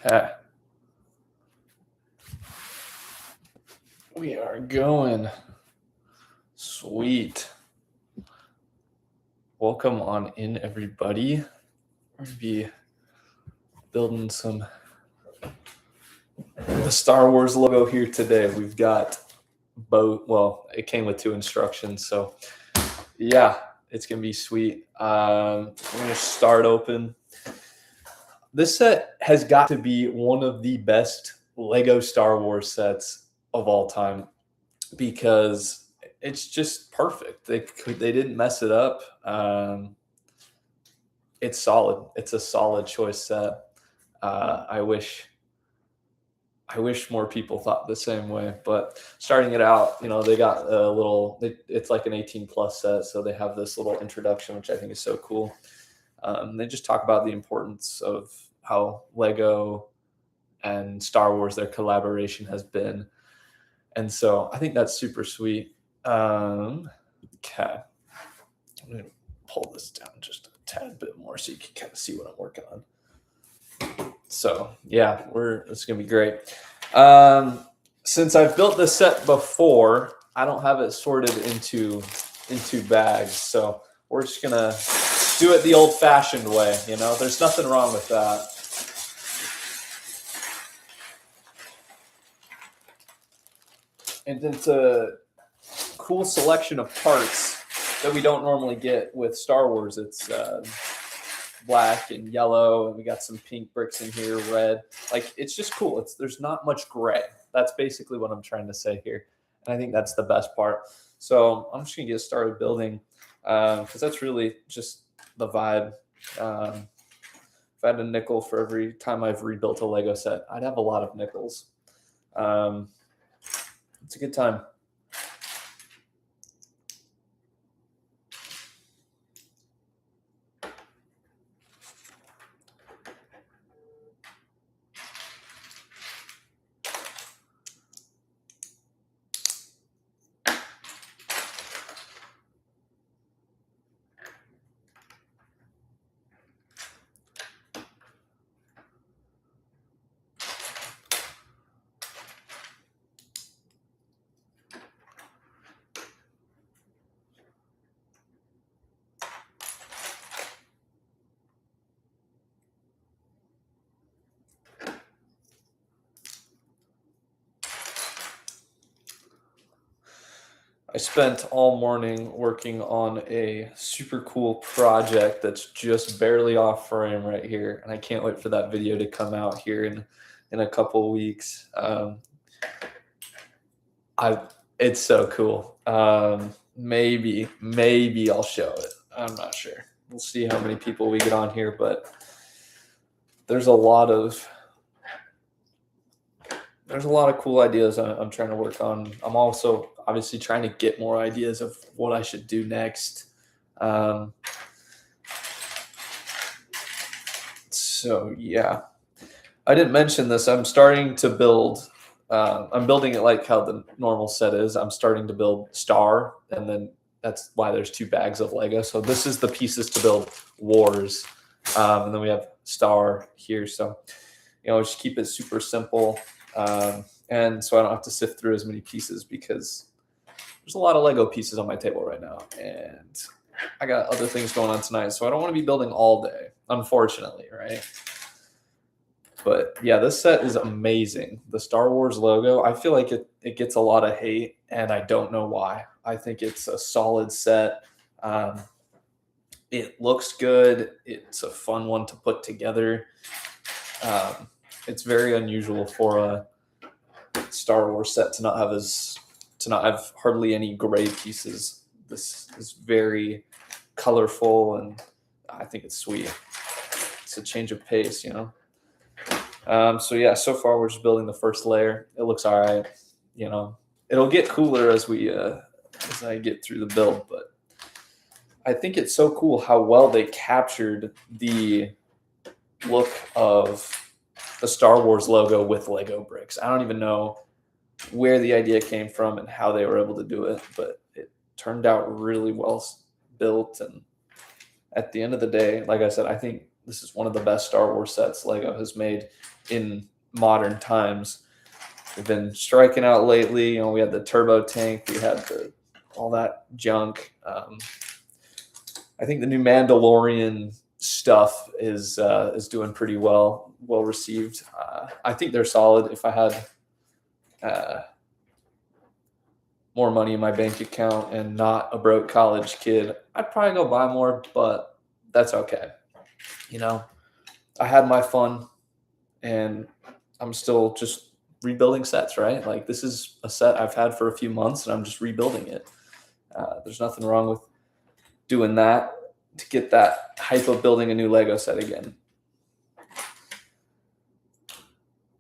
Okay. We are going. Sweet. Welcome on in, everybody. We're going to be building the Star Wars logo here today. We've got both. Well, it came with 2 instructions, so yeah, it's going to be sweet. We're going to start open. This set has got to be one of the best Lego Star Wars sets of all time because it's just perfect. They didn't mess it up. It's solid. It's a solid choice set. I wish more people thought the same way. But starting it out, they got a little. It's like an 18+ set, so they have this little introduction, which I think is so cool. They just talk about the importance of how Lego and Star Wars, their collaboration has been. And so I think that's super sweet. Okay. I'm going to pull this down just a tad bit more so you can kind of see what I'm working on. So yeah, it's going to be great. Since I've built this set before, I don't have it sorted into bags. So we're just going to do it the old-fashioned way. There's nothing wrong with that. And it's a cool selection of parts that we don't normally get with Star Wars. It's black and yellow, and we got some pink bricks in here, red. It's just cool. There's not much gray. That's basically what I'm trying to say here. And I think that's the best part. So I'm just going to get started building because that's really just the vibe. If I had a nickel for every time I've rebuilt a Lego set, I'd have a lot of nickels. It's a good time. I spent all morning working on a super cool project that's just barely off frame right here, and I can't wait for that video to come out here in a couple weeks. It's so cool. Maybe I'll show it. I'm not sure. We'll see how many people we get on here, but there's a lot of cool ideas I'm trying to work on. I'm also obviously trying to get more ideas of what I should do next. So yeah, I didn't mention this. I'm starting to build. I'm building it like how the normal set is. I'm starting to build Star, and then that's why there's 2 bags of Lego. So this is the pieces to build Wars, and then we have Star here. So just keep it super simple. And so I don't have to sift through as many pieces because there's a lot of Lego pieces on my table right now, and I got other things going on tonight, so I don't want to be building all day, unfortunately, right? But yeah, this set is amazing. The Star Wars logo, I feel like it gets a lot of hate, and I don't know why. I think it's a solid set. It looks good. It's a fun one to put together. It's very unusual for a Star Wars set to not have hardly any gray pieces. This is very colorful, and I think it's sweet. It's a change of pace, So yeah, so far we're just building the first layer. It looks all right. It'll get cooler as I get through the build, but I think it's so cool how well they captured the look of the Star Wars logo with Lego bricks. I don't even know where the idea came from and how they were able to do it, but it turned out really well built. And at the end of the day, like I said, I think this is one of the best Star Wars sets Lego has made in modern times. We've been striking out lately. You know, we had the turbo tank, we had all that junk. I think the new Mandalorian stuff is doing pretty well received. I think they're solid. If I had more money in my bank account and not a broke college kid, I'd probably go buy more, but that's okay. You know, I had my fun, and I'm still just rebuilding sets, right? Like, this is a set I've had for a few months, and I'm just rebuilding it. There's nothing wrong with doing that to get that hype of building a new Lego set again.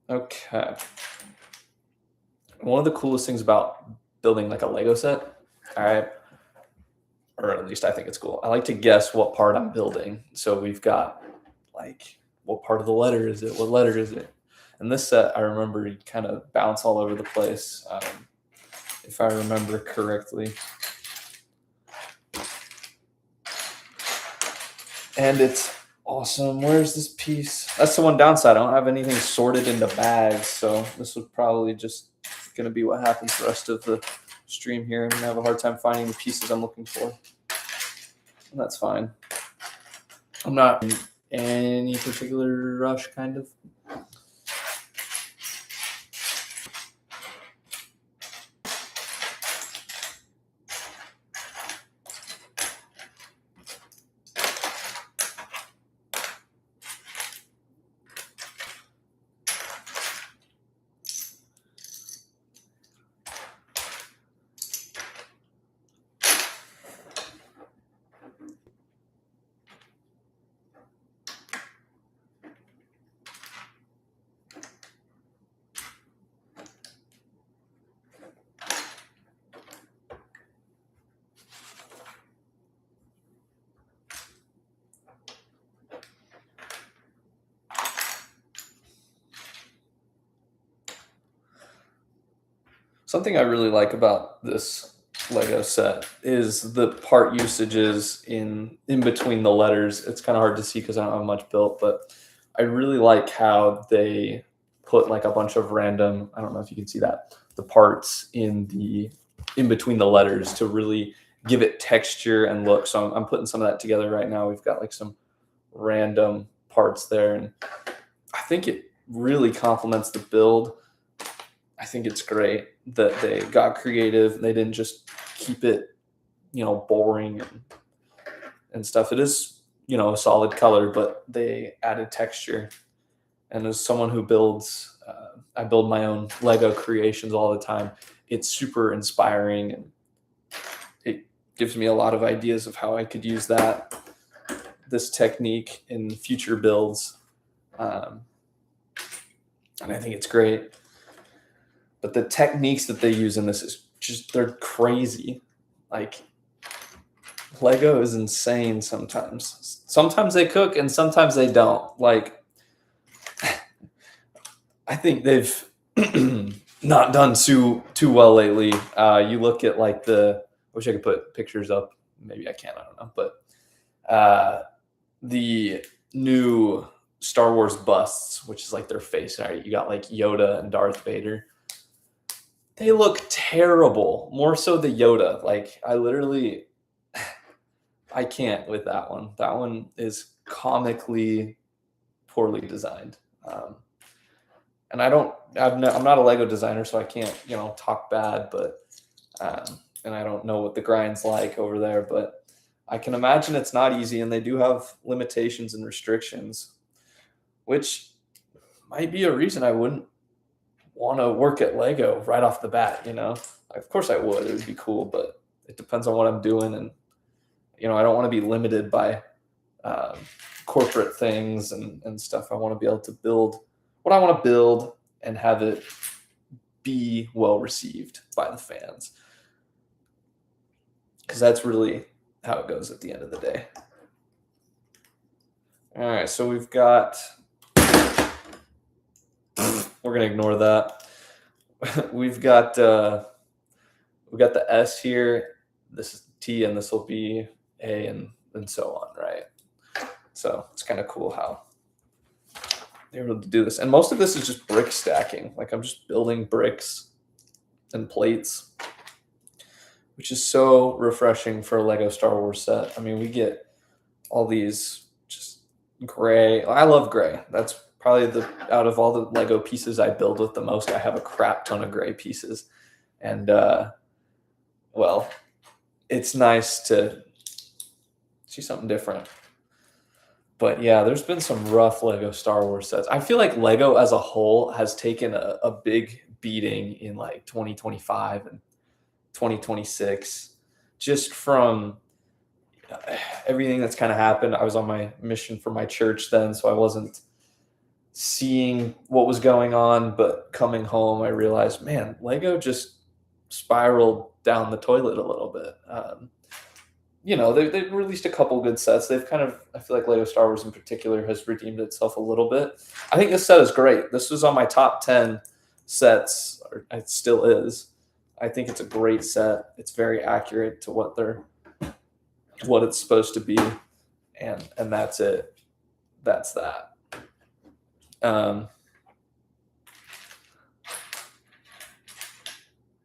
Okay. One of the coolest things about building like a Lego set, all right, or at least I think it's cool, I like to guess what part I'm building. So we've got like, what part of the letter is it? What letter is it? And this set, I remember, you kind of bounce all over the place, if I remember correctly. And it's awesome. Where's this piece? That's the one downside. I don't have anything sorted into bags, so this would probably just going to be what happens the rest of the stream here. I'm going to have a hard time finding the pieces I'm looking for. And that's fine. I'm not in any particular rush, kind of. Something I really like about this Lego set is the part usages in between the letters. It's kind of hard to see because I don't have much built, but I really like how they put like a bunch of random, I don't know if you can see that, the parts in between the letters to really give it texture and look. So I'm putting some of that together right now. We've got like some random parts there, and I think it really complements the build. I think it's great that they got creative. They didn't just keep it, boring and stuff. It is, a solid color, but they added texture. And as someone who builds, I build my own Lego creations all the time. It's super inspiring, and it gives me a lot of ideas of how I could use this technique in future builds. And I think it's great. But the techniques that they use in this is just, they're crazy. Like, Lego is insane sometimes. Sometimes they cook and sometimes they don't. Like, I think they've not done too well lately. You look at like I wish I could put pictures up. Maybe I can, I don't know. But the new Star Wars busts, which is like their face, right? You got like Yoda and Darth Vader. They look terrible. More so the Yoda. Like, I can't with that one. That one is comically poorly designed. And I'm not a Lego designer, so I can't, talk bad, but, and I don't know what the grind's like over there, but I can imagine it's not easy, and they do have limitations and restrictions, which might be a reason I wouldn't want to work at Lego right off the bat. Of course I would. It would be cool, but it depends on what I'm doing, and I don't want to be limited by corporate things and stuff. I want to be able to build what I want to build and have it be well received by the fans, because that's really how it goes at the end of the day. All right, so we've got, we're gonna ignore that. We've got the S here. This is T, and this will be A, and so on, right? So it's kind of cool how they're able to do this. And most of this is just brick stacking. Like I'm just building bricks and plates, which is so refreshing for a Lego Star Wars set. I mean, we get all these just gray. I love gray. That's probably out of all the Lego pieces I build with the most, I have a crap ton of gray pieces. And well, it's nice to see something different. But yeah, there's been some rough Lego Star Wars sets. I feel like Lego as a whole has taken a big beating in like 2025 and 2026, just from everything that's kind of happened. I was on my mission for my church then, so I wasn't seeing what was going on. But coming home, I realized, man, Lego just spiraled down the toilet a little bit. They've released a couple good sets. They've kind of, I feel like Lego Star Wars in particular has redeemed itself a little bit. I think this set is great. This was on my top 10 sets, or it still is. I think it's a great set. It's very accurate to what it's supposed to be, and that's it. That's that.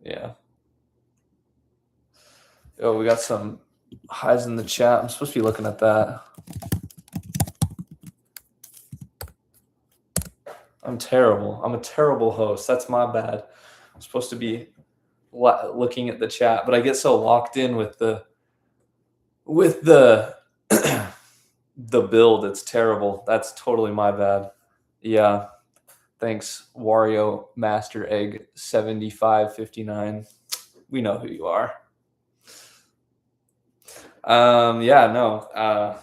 Yeah. Oh, we got some highs in the chat. I'm supposed to be looking at that. I'm terrible. I'm a terrible host. That's my bad. I'm supposed to be looking at the chat, but I get so locked in with the the build. It's terrible. That's totally my bad. Yeah. Thanks, Wario Master Egg 7559. We know who you are. Yeah, no.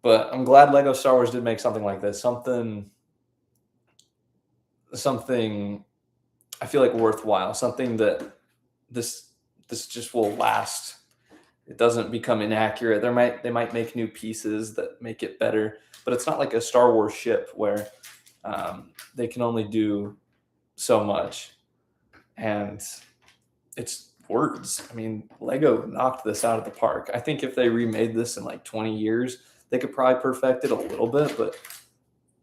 But I'm glad Lego Star Wars did make something like this. Something I feel like worthwhile. Something that this just will last. It doesn't become inaccurate. They might make new pieces that make it better, but it's not like a Star Wars ship where they can only do so much. And it's words. I mean, Lego knocked this out of the park. I think if they remade this in like 20 years, they could probably perfect it a little bit, but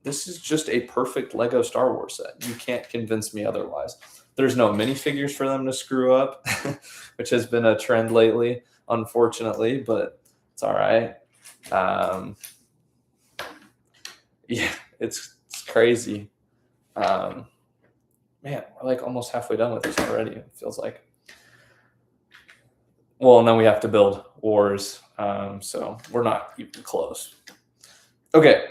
this is just a perfect Lego Star Wars set. You can't convince me otherwise. There's no minifigures for them to screw up, which has been a trend lately, unfortunately, but it's all right. Yeah, it's crazy. Man, we're like almost halfway done with this already, it feels like. Well, and then we have to build Wars, so we're not even close. Okay,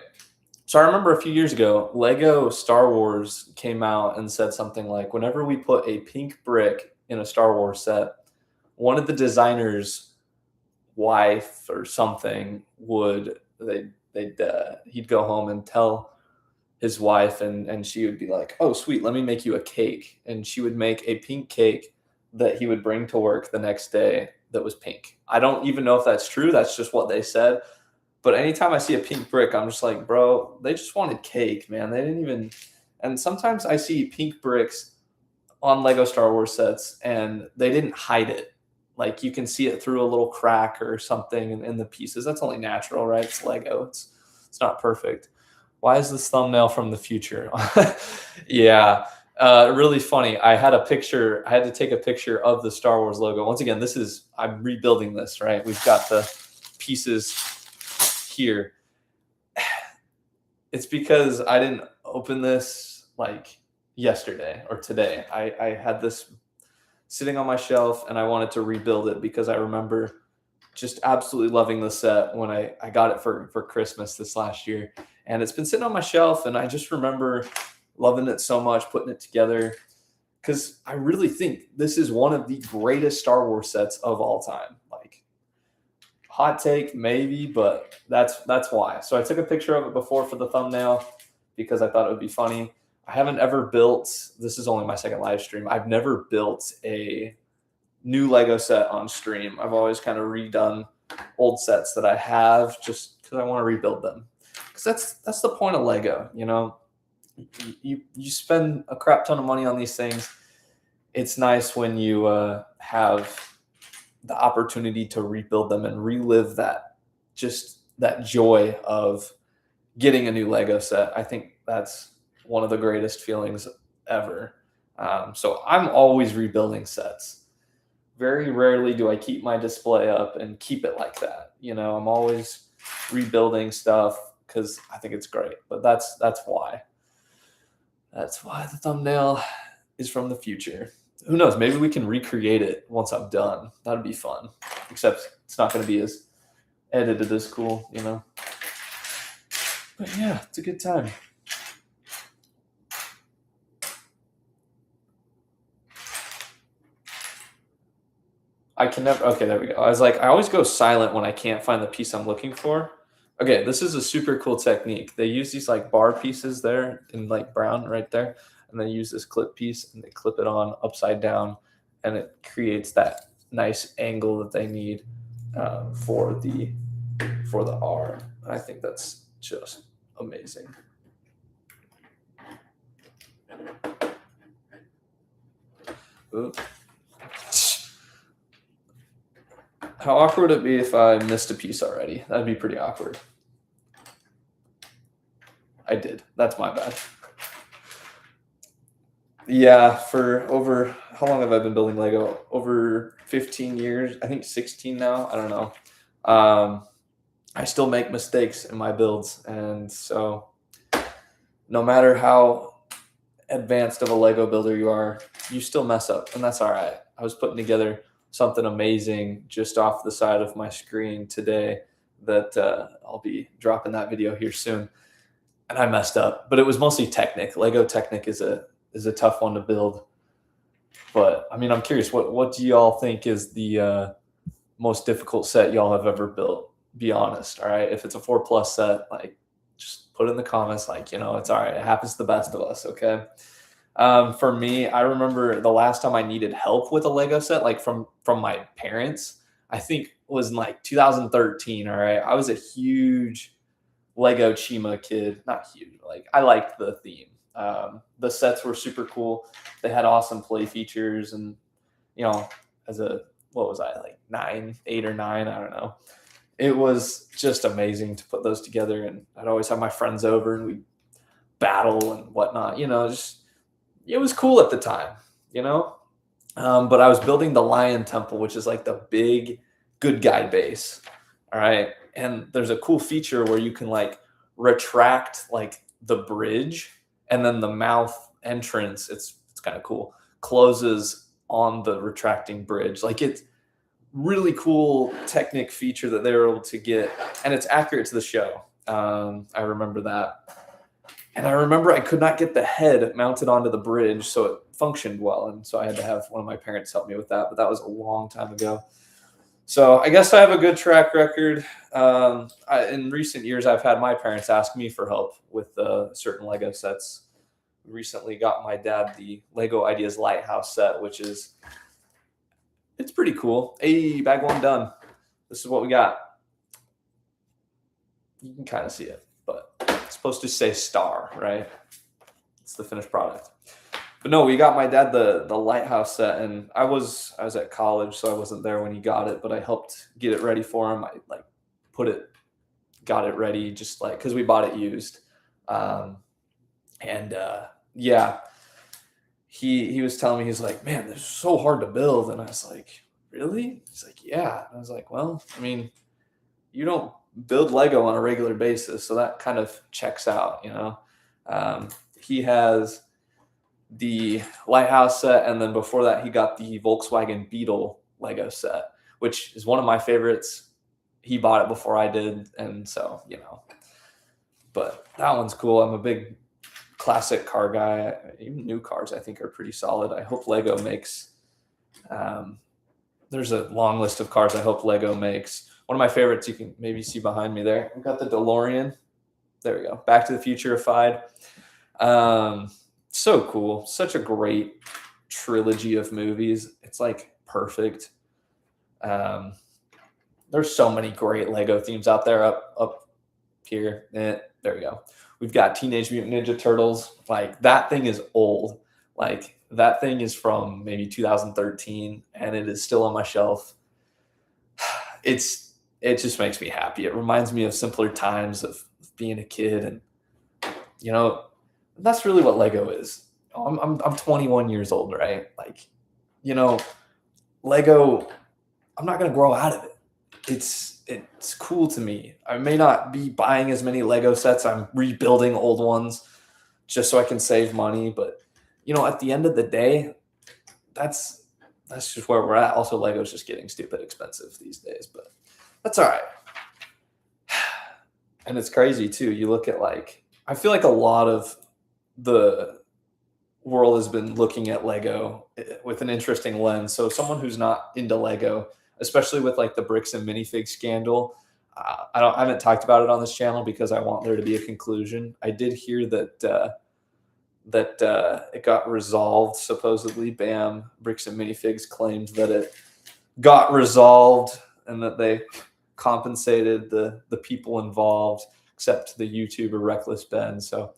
so I remember a few years ago, Lego Star Wars came out and said something like, whenever we put a pink brick in a Star Wars set, one of the designers' wife or something he'd go home and tell his wife, and she would be like, oh, sweet, let me make you a cake. And she would make a pink cake that he would bring to work the next day that was pink. I don't even know if that's true. That's just what they said. But anytime I see a pink brick, I'm just like, bro, they just wanted cake, man. They didn't even. And sometimes I see pink bricks on Lego Star Wars sets and they didn't hide it. Like you can see it through a little crack or something in the pieces. That's only natural, right? It's Lego. It's not perfect. Why is this thumbnail from the future? Yeah. Really funny. I had to take a picture of the Star Wars logo. Once again, I'm rebuilding this, right? We've got the pieces here. It's because I didn't open this like yesterday or today. I had this sitting on my shelf and I wanted to rebuild it because I remember just absolutely loving the set when I got it for Christmas this last year. And it's been sitting on my shelf and I just remember loving it so much, putting it together, because I really think this is one of the greatest Star Wars sets of all time. Like, hot take, maybe, but that's why. So I took a picture of it before for the thumbnail because I thought it would be funny. I haven't ever built, this is only my second live stream, I've never built a new Lego set on stream. I've always kind of redone old sets that I have just because I want to rebuild them. Because that's the point of Lego, you know? You spend a crap ton of money on these things. It's nice when you have the opportunity to rebuild them and relive that just that joy of getting a new Lego set. I think that's one of the greatest feelings ever. So I'm always rebuilding sets. Very rarely do I keep my display up and keep it like that. I'm always rebuilding stuff because I think it's great. But that's why. That's why the thumbnail is from the future. Who knows? Maybe we can recreate it once I'm done. That'd be fun. Except it's not going to be as edited as cool. But yeah, it's a good time. I can never. Okay, there we go. I was like, I always go silent when I can't find the piece I'm looking for. Okay, this is a super cool technique. They use these like bar pieces there in like brown right there, and they use this clip piece and they clip it on upside down, and it creates that nice angle that they need for the R. I think that's just amazing. Ooh. How awkward would it be if I missed a piece already? That'd be pretty awkward. I did. That's my bad. Yeah, for over, how long have I been building Lego? Over 15 years. I think 16 now. I don't know. I still make mistakes in my builds. And so no matter how advanced of a Lego builder you are, you still mess up. And that's all right. I was putting together something amazing just off the side of my screen today that I'll be dropping that video here soon. And I messed up, but it was mostly Technic. Lego Technic is a tough one to build. But I mean, I'm curious, what do y'all think is the most difficult set y'all have ever built? Be honest, all right? If it's a 4+ set, like just put it in the comments, like, it's all right. It happens to the best of us, okay? For me, I remember the last time I needed help with a Lego set, like from my parents, I think was in like 2013, all right? I was a huge Lego Chima kid. Not huge, like I liked the theme. The sets were super cool. They had awesome play features, and as what was I, like 8 or 9? I don't know. It was just amazing to put those together, and I'd always have my friends over, and we'd battle and whatnot. Just it was cool at the time. But I was building the Lion Temple, which is like the big good guy base. All right, and there's a cool feature where you can like retract like the bridge, and then the mouth entrance, it's kind of cool, closes on the retracting bridge. Like, it's really cool Technic feature that they were able to get, and it's accurate to the show. I remember that. And I remember I could not get the head mounted onto the bridge so it functioned well. And so I had to have one of my parents help me with that, but that was a long time ago. So I guess I have a good track record. In recent years, I've had my parents ask me for help with certain Lego sets. Recently got my dad the Lego Ideas Lighthouse set, which is, it's pretty cool. Hey, bag one done. This is what we got. You can kind of see it, but it's supposed to say star, right? It's the finished product. But no, we got my dad the Lighthouse set, and I was at college, so I wasn't there when he got it, but I helped get it ready for him. I like got it ready, just like, because we bought it used. Yeah, he was telling me, he's like, man, they're so hard to build. And I was like, really? He's like, yeah. And I was like, well, I mean, you don't build Lego on a regular basis, so that kind of checks out. He has the Lighthouse set, and then before that he got the Volkswagen Beetle Lego set, which is one of my favorites. He bought it before I did, and so but that one's cool. I'm a big classic car guy. Even new cars I think are pretty solid. I hope Lego makes there's a long list of cars I hope Lego makes. One of my favorites, you can maybe see behind me there, we've got the DeLorean. There we go. Back to the Future-ified. So cool. Such a great trilogy of movies. It's like perfect. There's so many great Lego themes out there up here. There we go. We've got Teenage Mutant Ninja Turtles. Like, that thing is old. Like, that thing is from maybe 2013, and it is still on my shelf. It's it just makes me happy. It reminds me of simpler times of being a kid, and you know, that's really what Lego is. I'm 21 years old, right? Like, you know, Lego. I'm not gonna grow out of it. It's cool to me. I may not be buying as many Lego sets. I'm rebuilding old ones just so I can save money. But at the end of the day, that's that's just where we're at. Also, Lego's just getting stupid expensive these days, but that's all right. And it's crazy too. You look at I feel like a lot of the world has been looking at Lego with an interesting lens. So someone who's not into Lego, especially with the bricks and minifig scandal, I haven't talked about it on this channel because I want there to be a conclusion. I did hear that it got resolved. Supposedly, BAM Bricks and Minifigs claimed that it got resolved and that they compensated the people involved, except the YouTuber Reckless Ben. So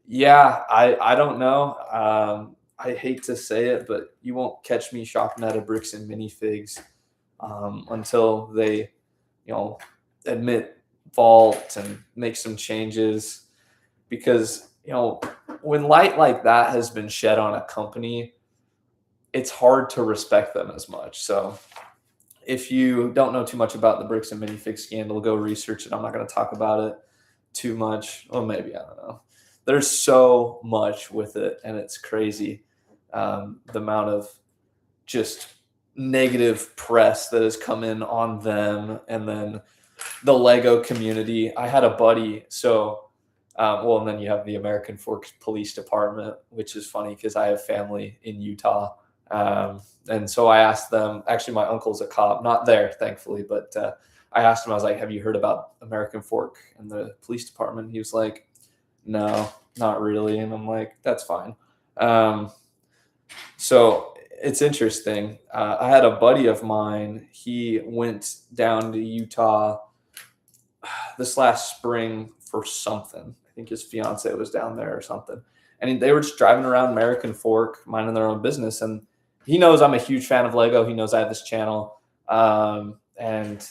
yeah, I don't know. I hate to say it, but you won't catch me shopping at a Bricks and Minifigs until they, admit fault and make some changes. Because when light like that has been shed on a company, it's hard to respect them as much. So if you don't know too much about the Bricks and Minifig scandal, go research it. I'm not going to talk about it too much. Or maybe, I don't know. There's so much with it, and it's crazy. The amount of just negative press that has come in on them, and then the Lego community. I had a buddy, and then you have the American Forks Police Department, which is funny because I have family in Utah. And so I asked them, actually, my uncle's a cop, not there, thankfully, but I asked him, I was like, have you heard about American Fork and the police department? He was like, no, not really. And I'm like, that's fine. So it's interesting. I had a buddy of mine. He went down to Utah this last spring for something. I think his fiance was down there or something. And they were just driving around American Fork, minding their own business. And he knows I'm a huge fan of Lego. He knows I have this channel. And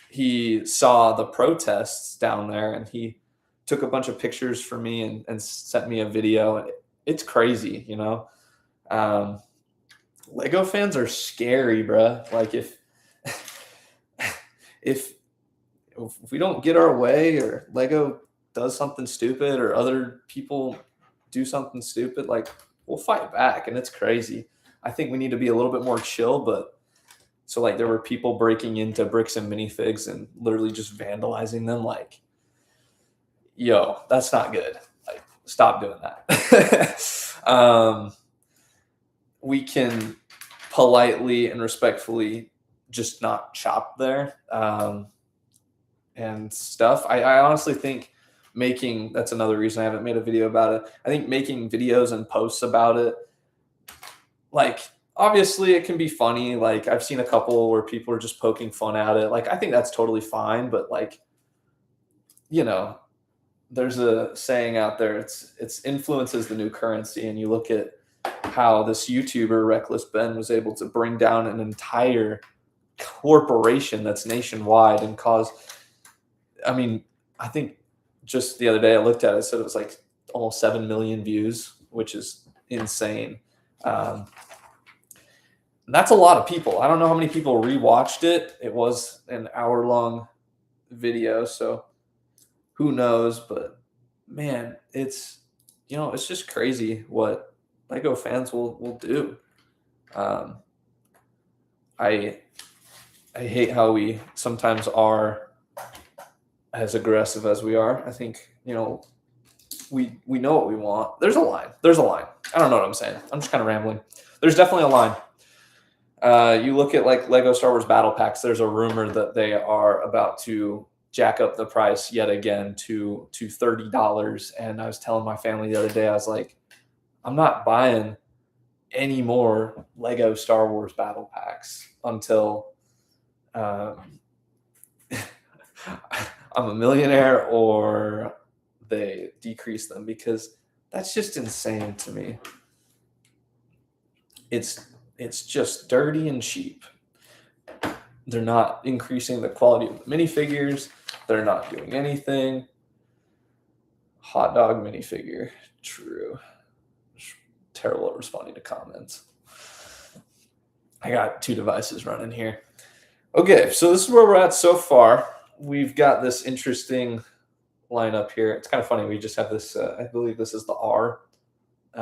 he saw the protests down there, and he took a bunch of pictures for me and sent me a video. And it's crazy, Lego fans are scary, bruh. Like if we don't get our way, or Lego does something stupid, or other people do something stupid, we'll fight back. And it's crazy. I think we need to be a little bit more chill, but so there were people breaking into Bricks and Minifigs and literally just vandalizing them. Yo, that's not good. Stop doing that. We can politely and respectfully just not shop there. And stuff. I honestly think that's another reason I haven't made a video about it. I think making videos and posts about it, obviously it can be funny. I've seen a couple where people are just poking fun at it. I think that's totally fine. But there's a saying out there. It's influence is the new currency. And you look at how this YouTuber Reckless Ben was able to bring down an entire corporation that's nationwide and cause. I mean, I think just the other day I looked at it, said it was almost 7 million views, which is insane. That's a lot of people. I don't know how many people rewatched it. It was an hour-long video, so who knows? But man, it's just crazy what Lego fans will do. I hate how we sometimes are as aggressive as we are. I think we know what we want. There's a line. I don't know what I'm saying. I'm just kind of rambling. There's definitely a line. You look at Lego Star Wars Battle Packs. There's a rumor that they are about to jack up the price yet again to $30. And I was telling my family the other day, I was like, I'm not buying any more Lego Star Wars Battle Packs until I'm a millionaire or they decrease them, because that's just insane to me. It's just dirty and cheap. They're not increasing the quality of the minifigures. They're not doing anything. Hot dog minifigure. True. Terrible at responding to comments. I got 2 devices running here. Okay, so this is where we're at so far. We've got this interesting lineup here. It's kind of funny. We just have this, I believe this is the R. We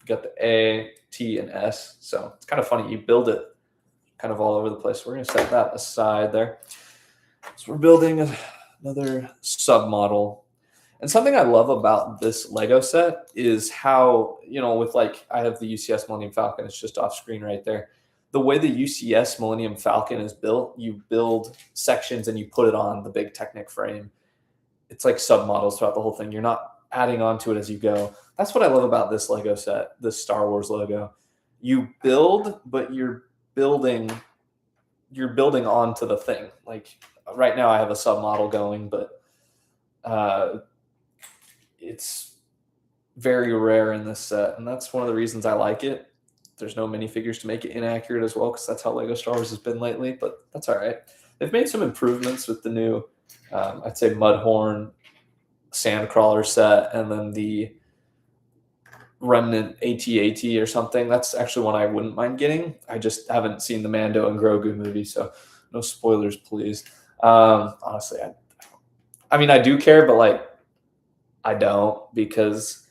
got the A, T, and S. So it's kind of funny. You build it kind of all over the place. We're going to set that aside there. So we're building another submodel. And something I love about this Lego set is how, with like, I have the UCS Millennium Falcon. It's just off screen right there. The way the UCS Millennium Falcon is built, you build sections and you put it on the big Technic frame. It's like submodels throughout the whole thing. You're not adding on to it as you go. That's what I love about this Lego set, this Star Wars logo. You build, but you're building onto the thing. Like right now I have a submodel going, but it's very rare in this set. And that's one of the reasons I like it. There's no minifigures to make it inaccurate as well, because that's how Lego Star Wars has been lately, but that's all right. They've made some improvements with the new, I'd say, Mudhorn Sandcrawler set, and then the Remnant AT-AT or something. That's actually one I wouldn't mind getting. I just haven't seen the Mando and Grogu movie, so no spoilers, please. Honestly, I mean, I do care, but like, I don't, because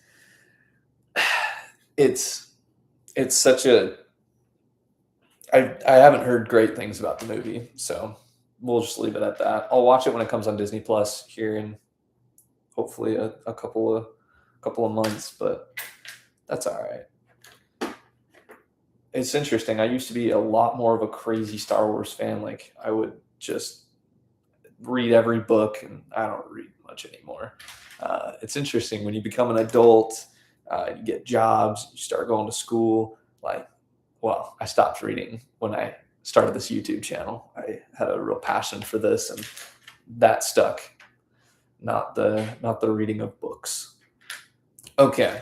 it's such a, I haven't heard great things about the movie, so we'll just leave it at that. I'll watch it when it comes on Disney Plus here in hopefully a couple of months, but that's all right. It's interesting. I used to be a lot more of a crazy Star Wars fan. Like I would just read every book, and I don't read much anymore. It's interesting when you become an adult, you get jobs, you start going to school. Like, well, I stopped reading when I started this YouTube channel. I had a real passion for this, and that stuck. Not the reading of books. Okay.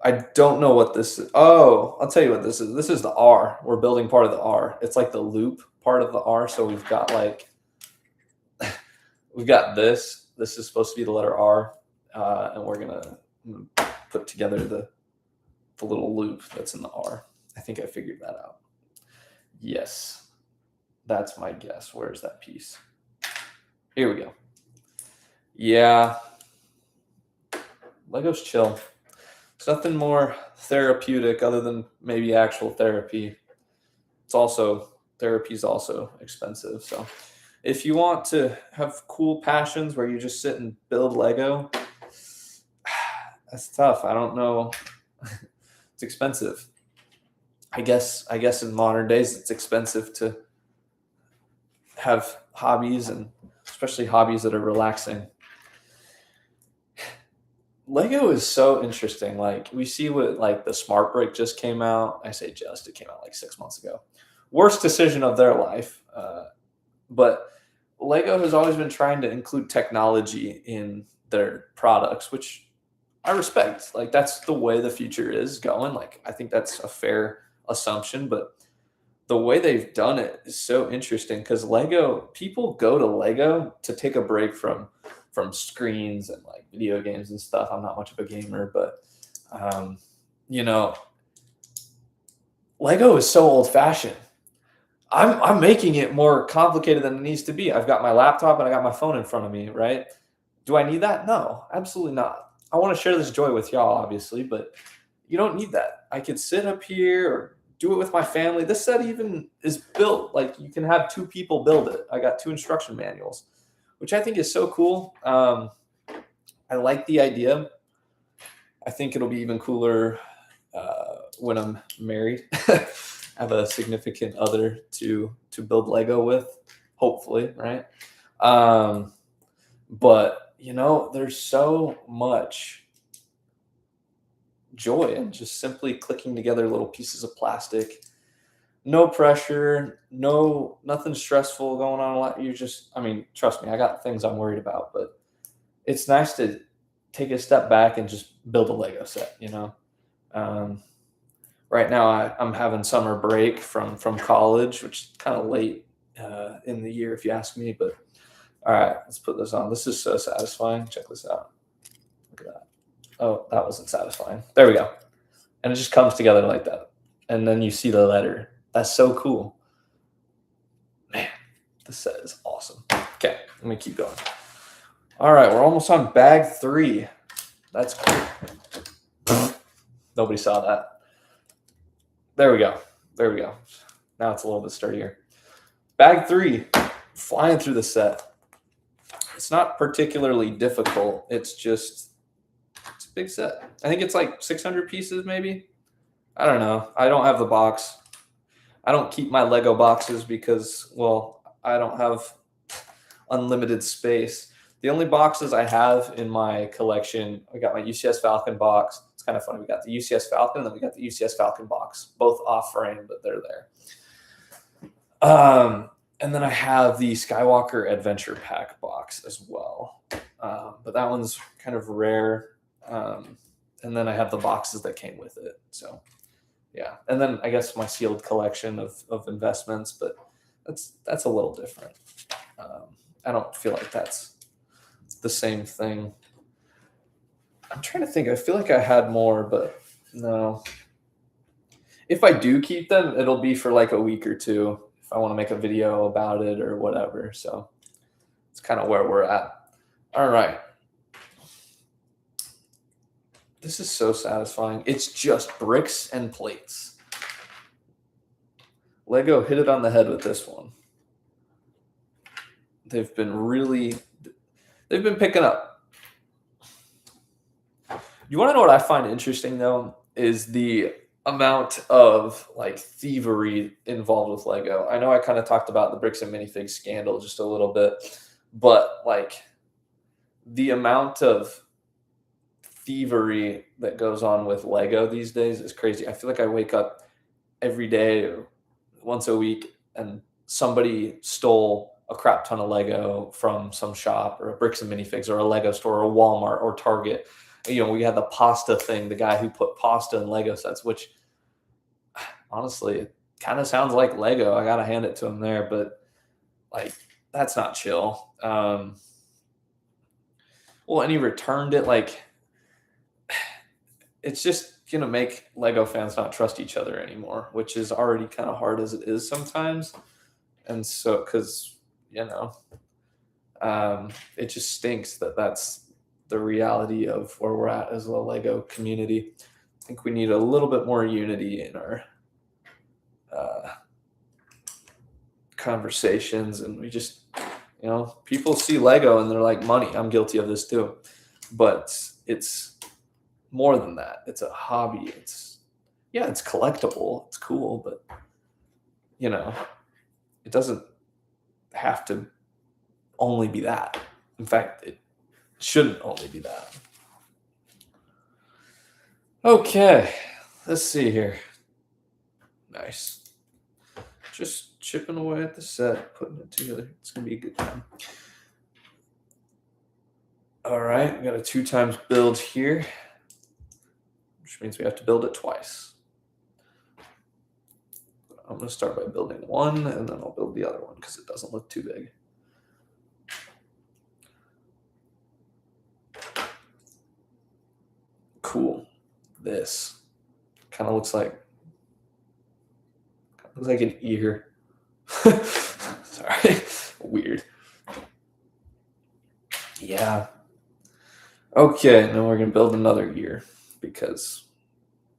I don't know what this is. Oh, I'll tell you what this is. This is the R. We're building part of the R. It's like the loop part of the R. So we've got like, we've got this. This is supposed to be the letter R. And we're going to put together the little loop that's in the R. I think I figured that out. Yes. That's my guess. Where's that piece? Here we go. Yeah. Lego's chill. It's nothing more therapeutic other than maybe actual therapy. Therapy is also expensive. So if you want to have cool passions where you just sit and build Lego, that's tough. I don't know. It's expensive. I guess in modern days it's expensive to have hobbies, and especially hobbies that are relaxing. Lego is so interesting. Like we see what, like the Smart Brick just came out. I say just, it came out like 6 months ago. Worst decision of their life. But Lego has always been trying to include technology in their products, which I respect. Like that's the way the future is going. Like I think that's a fair assumption, but the way they've done it is so interesting, because people go to Lego to take a break from screens and like video games and stuff. I'm not much of a gamer, but Lego is so old fashioned. I'm making it more complicated than it needs to be. I've got my laptop and I got my phone in front of me, right? Do I need that? No, absolutely not. I want to share this joy with y'all, obviously, but you don't need that. I could sit up here or do it with my family. This set even is built like you can have 2 people build it. I got 2 instruction manuals, which I think is so cool. I like the idea. I think it'll be even cooler when I'm married. Have a significant other to build Lego with, hopefully, right? But there's so much joy in just simply clicking together little pieces of plastic. No pressure, nothing stressful going on a lot. Trust me, I got things I'm worried about, but it's nice to take a step back and just build a Lego set, right now I'm having summer break from college, which is kind of late in the year if you ask me. But all right, let's put this on. This is so satisfying. Check this out. Look at that. Oh, that wasn't satisfying. There we go. And it just comes together like that. And then you see the letter. That's so cool. Man, this set is awesome. Okay, let me keep going. All right, we're almost on bag 3. That's cool. Nobody saw that. There we go. There we go. Now it's a little bit sturdier. Bag 3, flying through the set. It's not particularly difficult. It's a big set. I think it's like 600 pieces maybe. I don't know. I don't have the box. I don't keep my Lego boxes because, well, I don't have unlimited space. The only boxes I have in my collection, I got my UCS Falcon box. It's kind of funny. We got the UCS Falcon and then we got the UCS Falcon box, both off frame, but they're there. And then I have the Skywalker Adventure Pack box as well. But that one's kind of rare. And then I have the boxes that came with it. So, yeah. And then I guess my sealed collection of investments, but that's a little different. I don't feel like that's the same thing. I'm trying to think. I feel like I had more, but no. If I do keep them, it'll be for like a week or two if I want to make a video about it or whatever. So it's kind of where we're at. All right. This is so satisfying. It's just bricks and plates. Lego hit it on the head with this one. They've been picking up. You want to know what I find interesting though is the amount of like thievery involved with Lego. I know I kind of talked about the bricks and minifigs scandal just a little bit, but like the amount of thievery that goes on with Lego these days is crazy. I feel like I wake up every day or once a week and somebody stole a crap ton of Lego from some shop or a bricks and minifigs or a Lego store or a Walmart or Target. You know, we had the pasta thing, the guy who put pasta in Lego sets, which honestly, it kind of sounds like Lego. I got to hand it to him there, but like, that's not chill. Well, and he returned it. Like, it's just going to make Lego fans not trust each other anymore, which is already kind of hard as it is sometimes. And so, because, you know, it just stinks that that's the reality of where we're at as a Lego community. I think we need a little bit more unity in our conversations. And we just, you know, people see Lego and they're like, money. I'm guilty of this too. But it's more than that. It's a hobby. It's collectible. It's cool, but, you know, it doesn't have to only be that. In fact, it shouldn't only be that. Okay, let's see here. Nice. Just chipping away at the set, putting it together. It's going to be a good time. All right, we got a 2 times build here, which means we have to build it twice. I'm going to start by building one, and then I'll build the other one because it doesn't look too big. Cool. This kind of looks like an ear. Sorry. Weird. Yeah. Okay, now we're going to build another ear because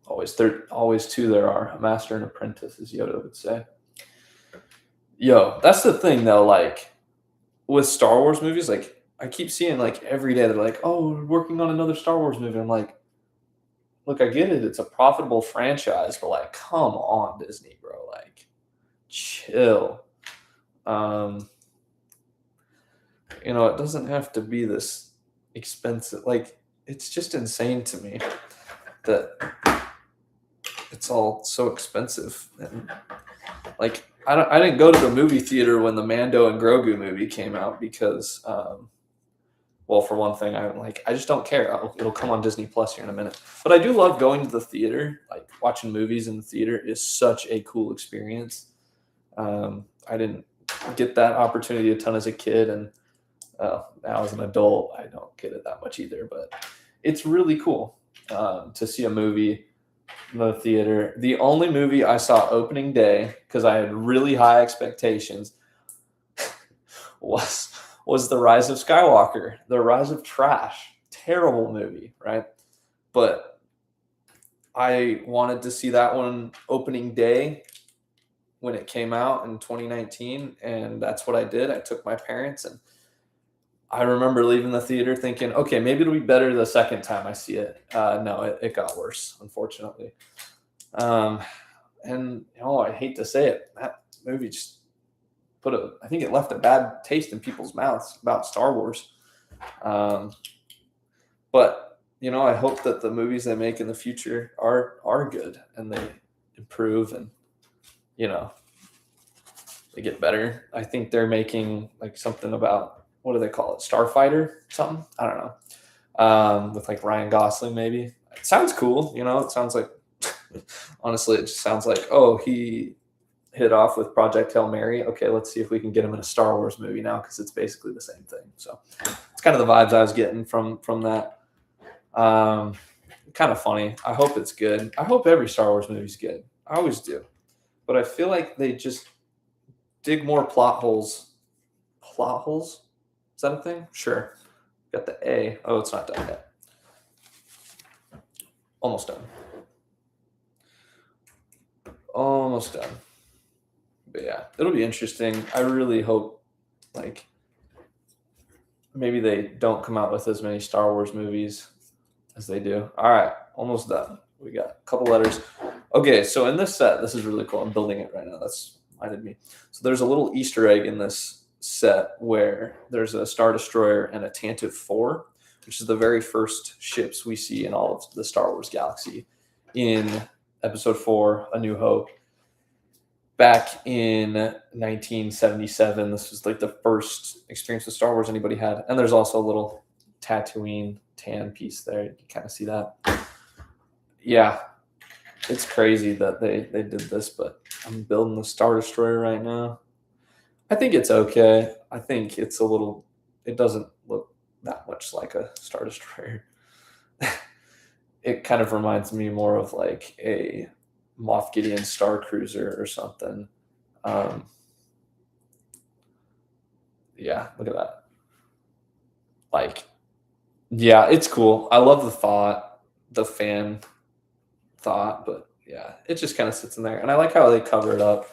always two there are. A master and apprentice, as Yoda would say. Yo, that's the thing though, like with Star Wars movies, like I keep seeing like every day they're like, oh, we're working on another Star Wars movie. I'm like, look, I get it. It's a profitable franchise, but like, come on, Disney, bro. Like, chill. You know, it doesn't have to be this expensive. Like, it's just insane to me that it's all so expensive. And like, I didn't go to the movie theater when the Mando and Grogu movie came out because Well, for one thing, I just don't care. It'll come on Disney Plus here in a minute. But I do love going to the theater. Like watching movies in the theater is such a cool experience. I didn't get that opportunity a ton as a kid, and now as an adult, I don't get it that much either. But it's really cool to see a movie in the theater. The only movie I saw opening day because I had really high expectations was The Rise of Skywalker, The Rise of Trash. Terrible movie, right? But I wanted to see that one opening day when it came out in 2019, and that's what I did. I took my parents, and I remember leaving the theater thinking, okay, maybe it'll be better the second time I see it. No, it got worse, unfortunately. And I hate to say it, that movie just I think it left a bad taste in people's mouths about Star Wars. But I hope that the movies they make in the future are good and they improve and they get better. I think they're making like something about, what do they call it? Starfighter something? I don't know. With like Ryan Gosling maybe. It sounds cool, it sounds like honestly it just sounds like, oh, he hit off with Project Hail Mary. Okay, let's see if we can get him in a Star Wars movie now because it's basically the same thing. So it's kind of the vibes I was getting from that. Kind of funny. I hope it's good. I hope every Star Wars movie's good. I always do. But I feel like they just dig more plot holes. Plot holes? Is that a thing? Sure. Got the A. Oh, it's not done yet. Almost done. Almost done. But yeah, it'll be interesting. I really hope like maybe they don't come out with as many Star Wars movies as they do. All right, almost done. We got a couple letters. Okay, so in this set, this is really cool. I'm building it right now. That's reminded me. So there's a little Easter egg in this set where there's a Star Destroyer and a Tantive 4, which is the very first ships we see in all of the Star Wars galaxy in Episode 4, A New Hope. Back in 1977, this was like the first experience with Star Wars anybody had. And there's also a little Tatooine tan piece there. You can kind of see that. Yeah, it's crazy that they did this, but I'm building the Star Destroyer right now. I think it's okay. I think it doesn't look that much like a Star Destroyer. It kind of reminds me more of like a Moff Gideon Star Cruiser or something. Yeah, look at that. Like, yeah, it's cool. I love the fan thought, but yeah, it just kind of sits in there. And I like how they cover it up.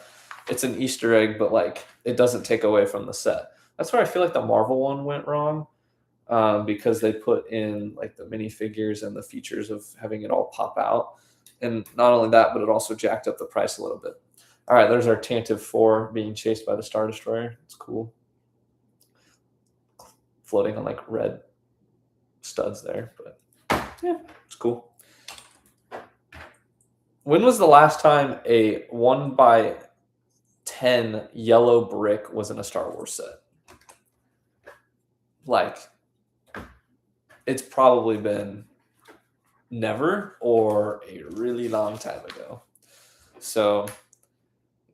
It's an Easter egg, but like it doesn't take away from the set. That's where I feel like the Marvel one went wrong. Because they put in like the minifigures and the features of having it all pop out. And not only that, but it also jacked up the price a little bit. All right, there's our Tantive 4 being chased by the Star Destroyer. It's cool. Floating on like red studs there, but yeah, it's cool. When was the last time a 1x10 yellow brick was in a Star Wars set? Like, it's probably been never or a really long time ago. So,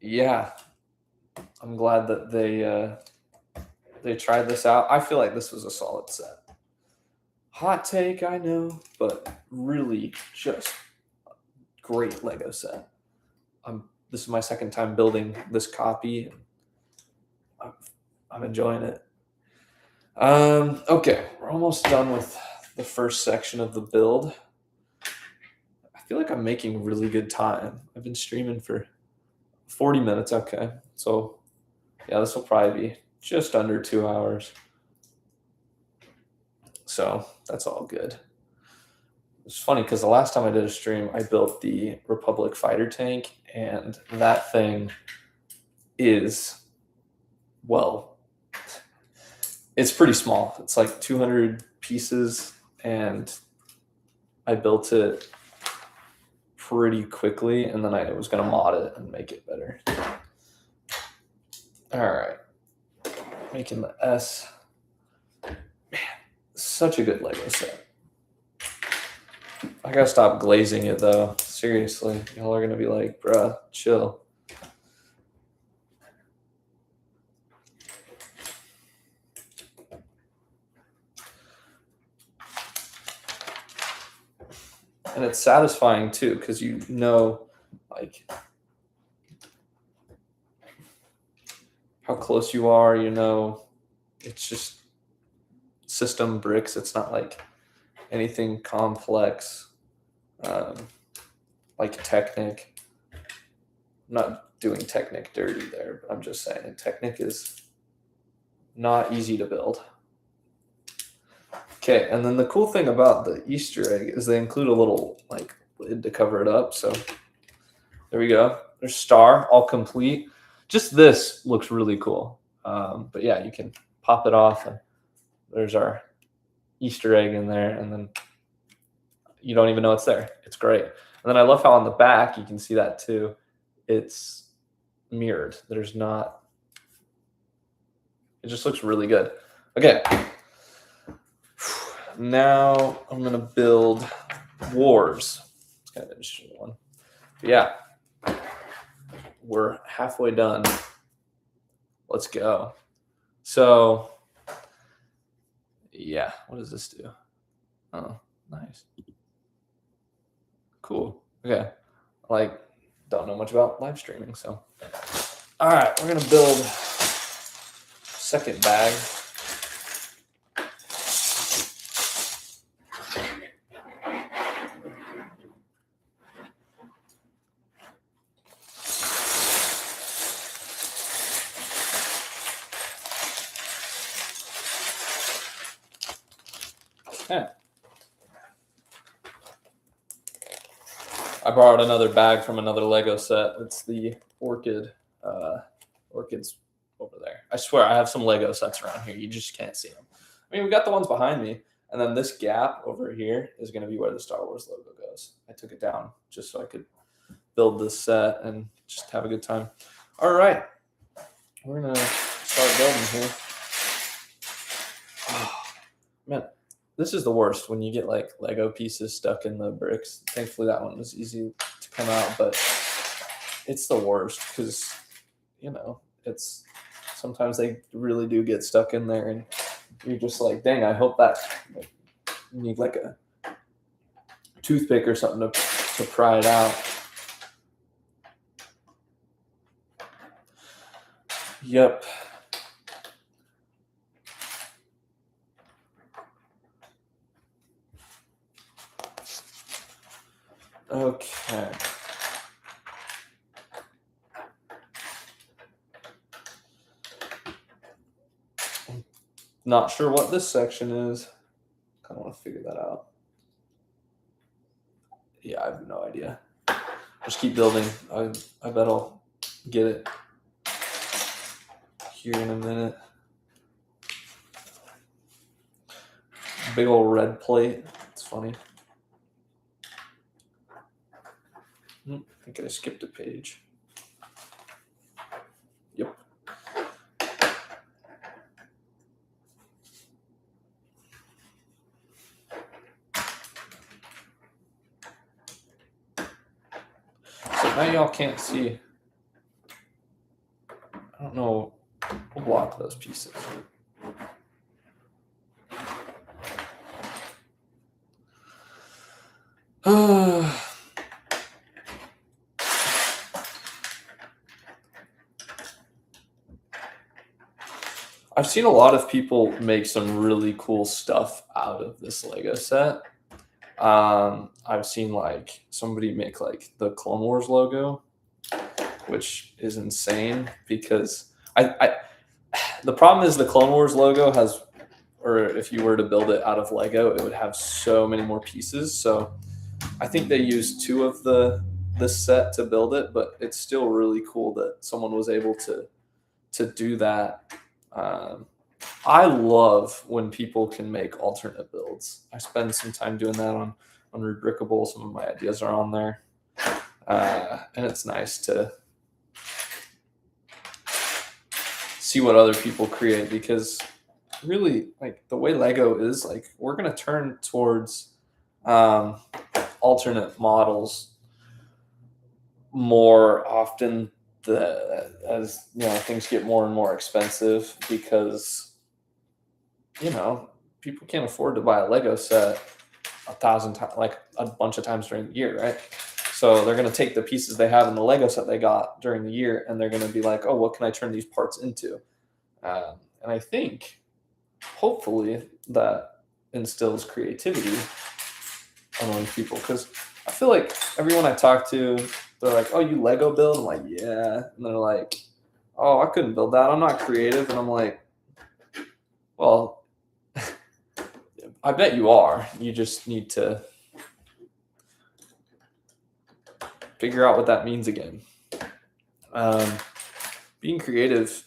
yeah, I'm glad that they tried this out. I feel like this was a solid set. Hot take, I know, but really just great Lego set. This is my second time building this copy. I'm enjoying it. Okay, we're almost done with the first section of the build. I feel like I'm making really good time. I've been streaming for 40 minutes. Okay, so yeah, this will probably be just under 2 hours. So that's all good. It's funny because the last time I did a stream, I built the Republic fighter tank, and that thing is, well, it's pretty small. It's like 200 pieces, and I built it pretty quickly, and then I was going to mod it and make it better. All right. Making the S. Man, Such a good Lego set. I gotta stop glazing it though. Seriously, y'all are gonna be like, bruh, chill. And it's satisfying too, because you know, like, how close you are. You know, it's just system bricks. It's not like anything complex, like Technic. I'm not doing Technic dirty there, but I'm just saying Technic is not easy to build. Okay, and then the cool thing about the Easter egg is they include a little like lid to cover it up. So there we go. There's star, all complete. Just this looks really cool. But yeah, you can pop it off, and there's our Easter egg in there, and then you don't even know it's there. It's great. And then I love how on the back you can see that too. It's mirrored. There's not. It just looks really good. Okay. Now I'm gonna build Wars. It's kind of an interesting one. But yeah, we're halfway done. Let's go. So yeah, what does this do? Oh, nice. Cool. Okay. Like, don't know much about live streaming, so. All right, we're gonna build second bag. Okay. I borrowed another bag from another Lego set. It's the Orchid. Orchid's over there. I swear I have some Lego sets around here. You just can't see them. I mean, we got the ones behind me, and then this gap over here is going to be where the Star Wars logo goes. I took it down just so I could build this set and just have a good time. All right. We're going to start building here. Oh, man. This is the worst when you get like Lego pieces stuck in the bricks. Thankfully, that one was easy to come out, but it's the worst because, you know, it's sometimes they really do get stuck in there, and you're just like, dang, I hope that you need like a toothpick or something to pry it out. Yep. Okay. Not sure what this section is. Kind of want to figure that out. Yeah, I have no idea. Just keep building. I bet I'll get it here in a minute. Big old red plate. It's funny. I think I skipped a page. Yep. So now y'all can't see. I don't know. We'll block those pieces. I've seen a lot of people make some really cool stuff out of this Lego set. I've seen like somebody make like the Clone Wars logo, which is insane because the problem is the Clone Wars logo has, or if you were to build it out of Lego, it would have so many more pieces. So I think they used 2 of this set to build it, but it's still really cool that someone was able to do that. I love when people can make alternate builds. I spend some time doing that on Rebrickable. Some of my ideas are on there, and it's nice to see what other people create because really like the way Lego is, like we're gonna turn towards um, alternate models more often as things get more and more expensive because people can't afford to buy a Lego set 1,000 times, like a bunch of times during the year, right? So they're going to take the pieces they have in the Lego set they got during the year, and they're going to be like, oh, what can I turn these parts into? And I think hopefully that instills creativity among people, because I feel like everyone I talk to, they're like, oh, you Lego build? I'm like, yeah. And they're like, oh, I couldn't build that. I'm not creative. And I'm like, well, I bet you are. You just need to figure out what that means again. Being creative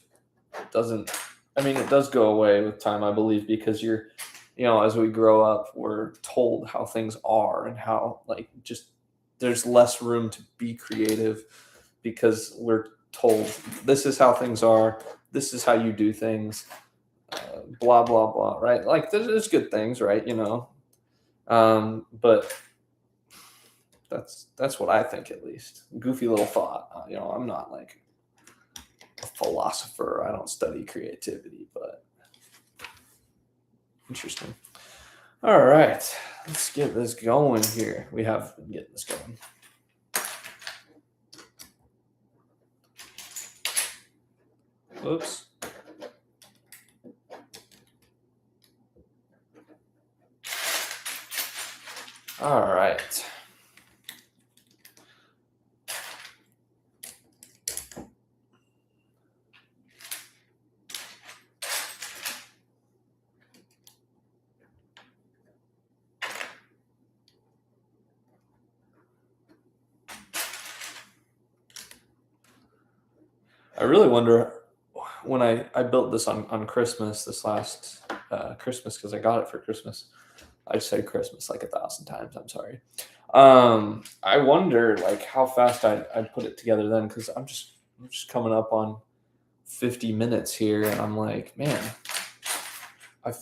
it does go away with time, I believe, because as we grow up, we're told how things are and how, like, just there's less room to be creative because we're told this is how things are, this is how you do things, blah, blah, blah, right? Like, there's good things, right? But that's what I think, at least. Goofy little thought. I'm not like a philosopher. I don't study creativity, but interesting. All right, let's get this going here. We have been getting this going. Oops. All right. I really wonder when I built this on Christmas, this last Christmas, because I got it for Christmas. I said Christmas like 1,000 times. I'm sorry. I wonder like how fast I'd put it together then, because I'm just coming up on 50 minutes here, and I'm like, man, I'm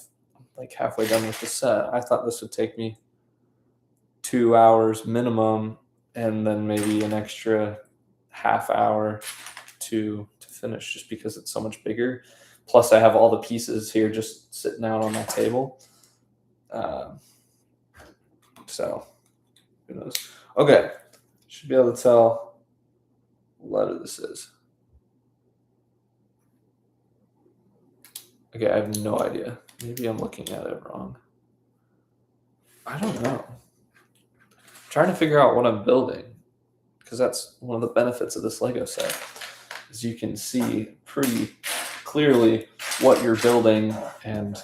like halfway done with the set. I thought this would take me 2 hours minimum, and then maybe an extra half hour to finish, just because it's so much bigger. Plus, I have all the pieces here just sitting out on my table. So who knows? Okay, should be able to tell what letter this is. Okay, I have no idea. Maybe I'm looking at it wrong. I don't know. I'm trying to figure out what I'm building, because that's one of the benefits of this Lego set, is you can see pretty clearly what you're building, and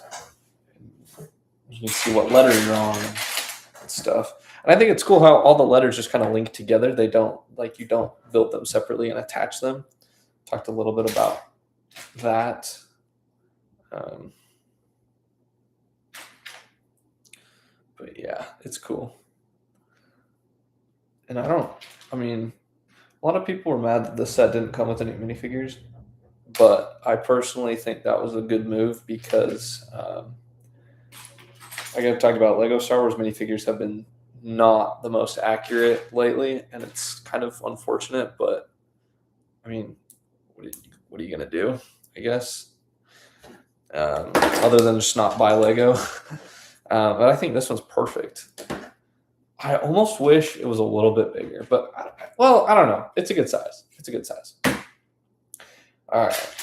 you can see what letter you're on and stuff. And I think it's cool how all the letters just kind of link together. They don't, like, you don't build them separately and attach them. Talked a little bit about that. But yeah, it's cool. And a lot of people were mad that the set didn't come with any minifigures, but I personally think that was a good move because, like I've talked about, Lego Star Wars minifigures have been not the most accurate lately, and it's kind of unfortunate, but I mean, what are you gonna do, I guess, other than just not buy Lego. But I think this one's perfect. I almost wish it was a little bit bigger, but I don't know. It's a good size. All right,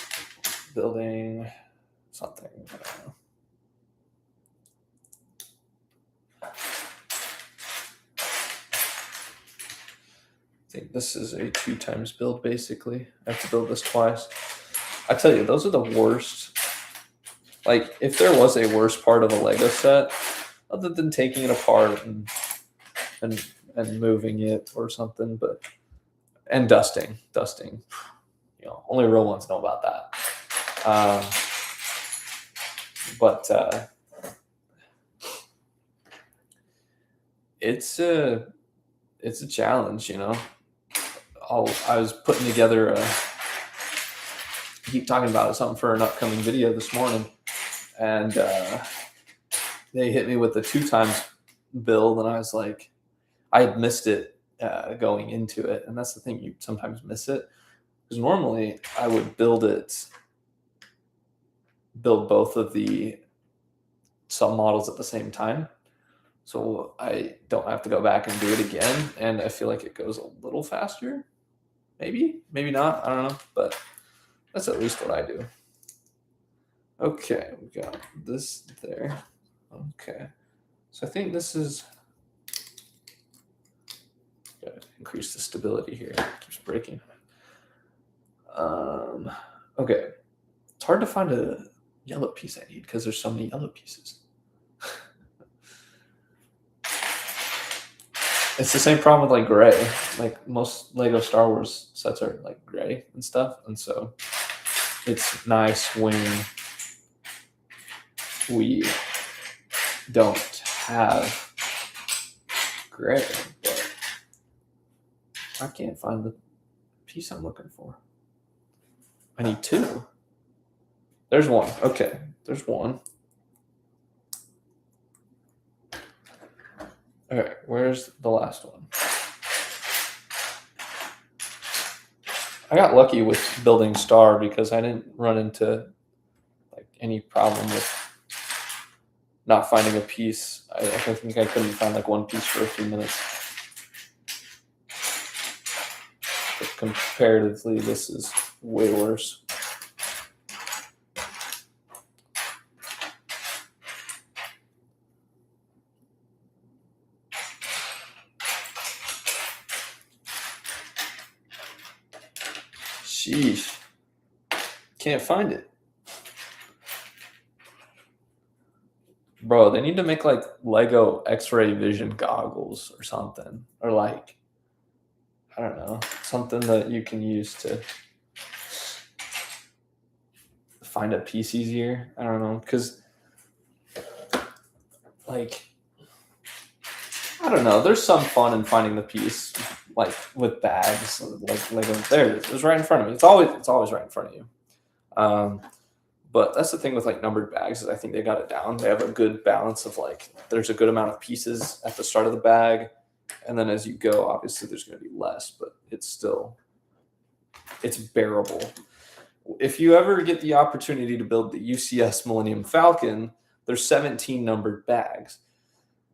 building something. I don't know. I think this is a 2 times build, basically. I have to build this twice. I tell you, those are the worst. Like, if there was a worse part of a Lego set, other than taking it apart and moving it or something, and dusting. Only real ones know about that. But it's a challenge, I was putting together keep talking about something for an upcoming video this morning, and they hit me with the 2x build, and I was like, I had missed it going into it, and that's the thing, you sometimes miss it, because normally I would build both of the submodels at the same time, so I don't have to go back and do it again, and I feel like it goes a little faster. Maybe not. I don't know, but that's at least what I do. Okay, we got this there. Okay, so I think this is. Gotta increase the stability here. It keeps breaking. Okay, it's hard to find a yellow piece I need because there's so many yellow pieces. It's the same problem with like gray. Like most Lego Star Wars sets are like gray and stuff, and so it's nice when we don't have gray, but I can't find the piece I'm looking for. I need 2. There's 1. Okay, there's 1. All right, where's the last one? I got lucky with building Star because I didn't run into like any problem with not finding a piece. I think I couldn't find like one piece for a few minutes. But comparatively, this is way worse. Sheesh. Can't find it. Bro, they need to make like Lego X-ray vision goggles or something. Or like, I don't know, something that you can use to find a piece easier. I don't know, because like, I don't know, there's some fun in finding the piece, like with bags, like Lego. There it is. It was right in front of me. It's always right in front of you. But that's the thing with like numbered bags is I think they got it down. They have a good balance of like there's a good amount of pieces at the start of the bag, and then as you go, obviously there's going to be less, but it's bearable. If you ever get the opportunity to build the UCS Millennium Falcon, there's 17 numbered bags.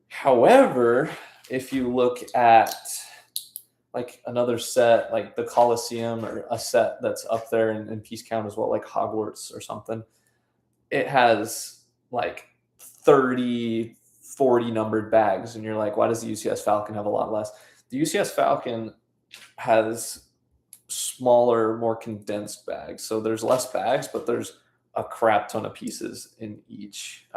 However, if you look at like another set, like the Colosseum, or a set that's up there in piece count as well, like Hogwarts or something, it has like 30, 40 numbered bags. And you're like, why does the UCS Falcon have a lot less? The UCS Falcon has smaller, more condensed bags. So there's less bags, but there's a crap ton of pieces in each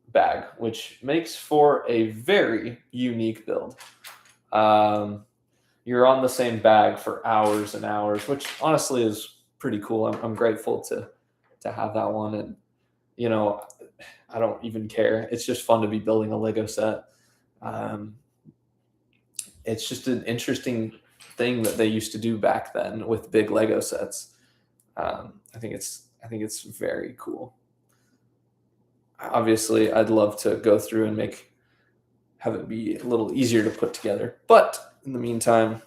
bag, which makes for a very unique build. You're on the same bag for hours and hours, which honestly is pretty cool. I'm grateful to have that one, and you know, I don't even care. It's just fun to be building a Lego set. It's just an interesting thing that they used to do back then with big Lego sets. I think it's very cool. Obviously, I'd love to go through and have it be a little easier to put together. But in the meantime,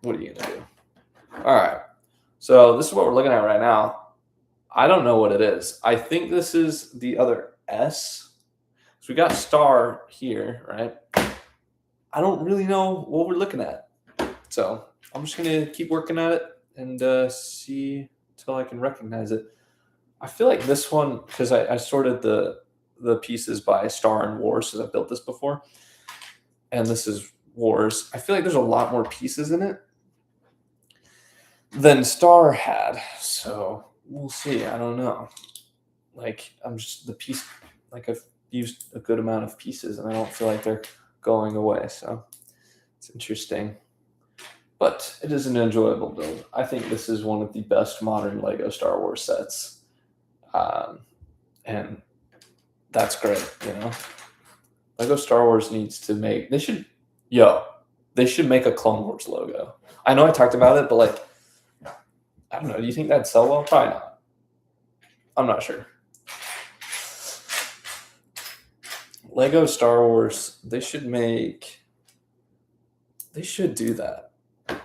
what are you going to do? All right. So this is what we're looking at right now. I don't know what it is. I think this is the other S. So we got Star here, right? I don't really know what we're looking at. So I'm just going to keep working at it and see until I can recognize it. I feel like this one, because I sorted the pieces by Star and Wars, because I've built this before, and this is Wars. I feel like there's a lot more pieces in it than Star had, so we'll see. I don't know. Like I've used a good amount of pieces, and I don't feel like they're going away. So it's interesting, but it is an enjoyable build. I think this is one of the best modern Lego Star Wars sets. And that's great, you know. Lego Star Wars needs to make. They should make a Clone Wars logo. I know I talked about it, but like, I don't know. Do you think that'd sell well? Probably not. I'm not sure. Lego Star Wars, they should do that.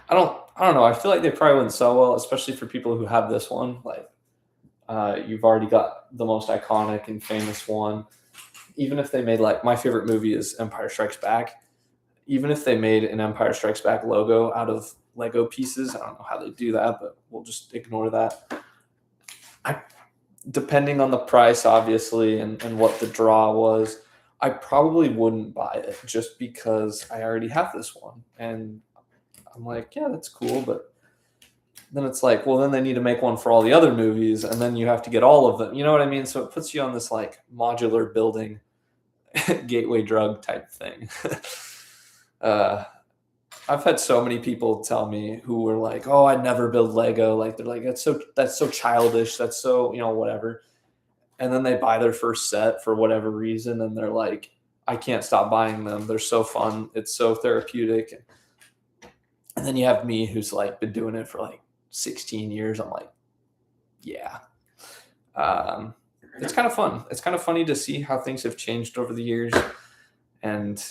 I don't know. I feel like they probably wouldn't sell well, especially for people who have this one. Like, you've already got the most iconic and famous one. Even if they made, like, my favorite movie is Empire Strikes Back. Even if they made an Empire Strikes Back logo out of Lego pieces, I don't know how they do that, but we'll just ignore that. Depending on the price, obviously, and what the draw was, I probably wouldn't buy it just because I already have this one. And I'm like, yeah, that's cool. But then it's like, well, then they need to make one for all the other movies, and then you have to get all of them. You know what I mean? So it puts you on this like modular building gateway drug type thing. uh, I've had so many people tell me who were like, "Oh, I'd never build Lego." Like they're like, that's so childish. That's so whatever." And then they buy their first set for whatever reason, and they're like, "I can't stop buying them. They're so fun. It's so therapeutic." And then you have me, who's like been doing it for like 16 years. I'm like, yeah. It's kind of fun. It's kind of funny to see how things have changed over the years, and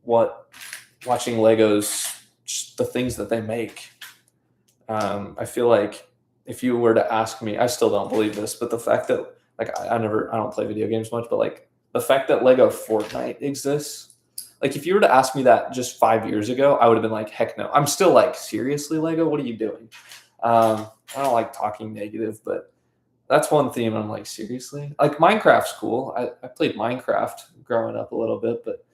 what watching Legos, just the things that they make. I feel like if you were to ask me, I still don't believe this, but the fact that like I don't play video games much, but like the fact that Lego Fortnite exists, like if you were to ask me that just 5 years ago, I would have been like, heck no. I'm still like, seriously, Lego, what are you doing? I don't like talking negative, but that's one theme. I'm like, seriously? Like Minecraft's cool. I played Minecraft growing up a little bit, but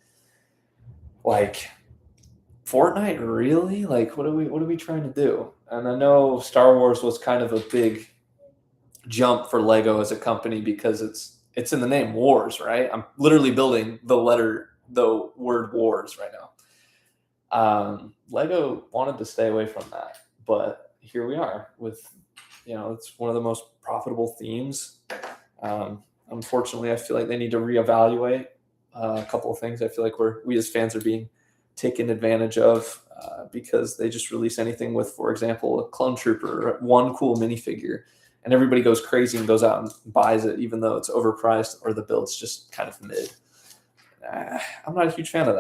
like Fortnite, really? Like, what are we trying to do? And I know Star Wars was kind of a big jump for Lego as a company because it's in the name Wars, right? I'm literally building the word Wars right now. Lego wanted to stay away from that, but here we are with, it's one of the most profitable themes. Unfortunately, I feel like they need to reevaluate a couple of things. I feel like we as fans are being taken advantage of because they just release anything with, for example, a clone trooper or one cool minifigure, and everybody goes crazy and goes out and buys it, even though it's overpriced or the build's just kind of mid. I'm not a huge fan of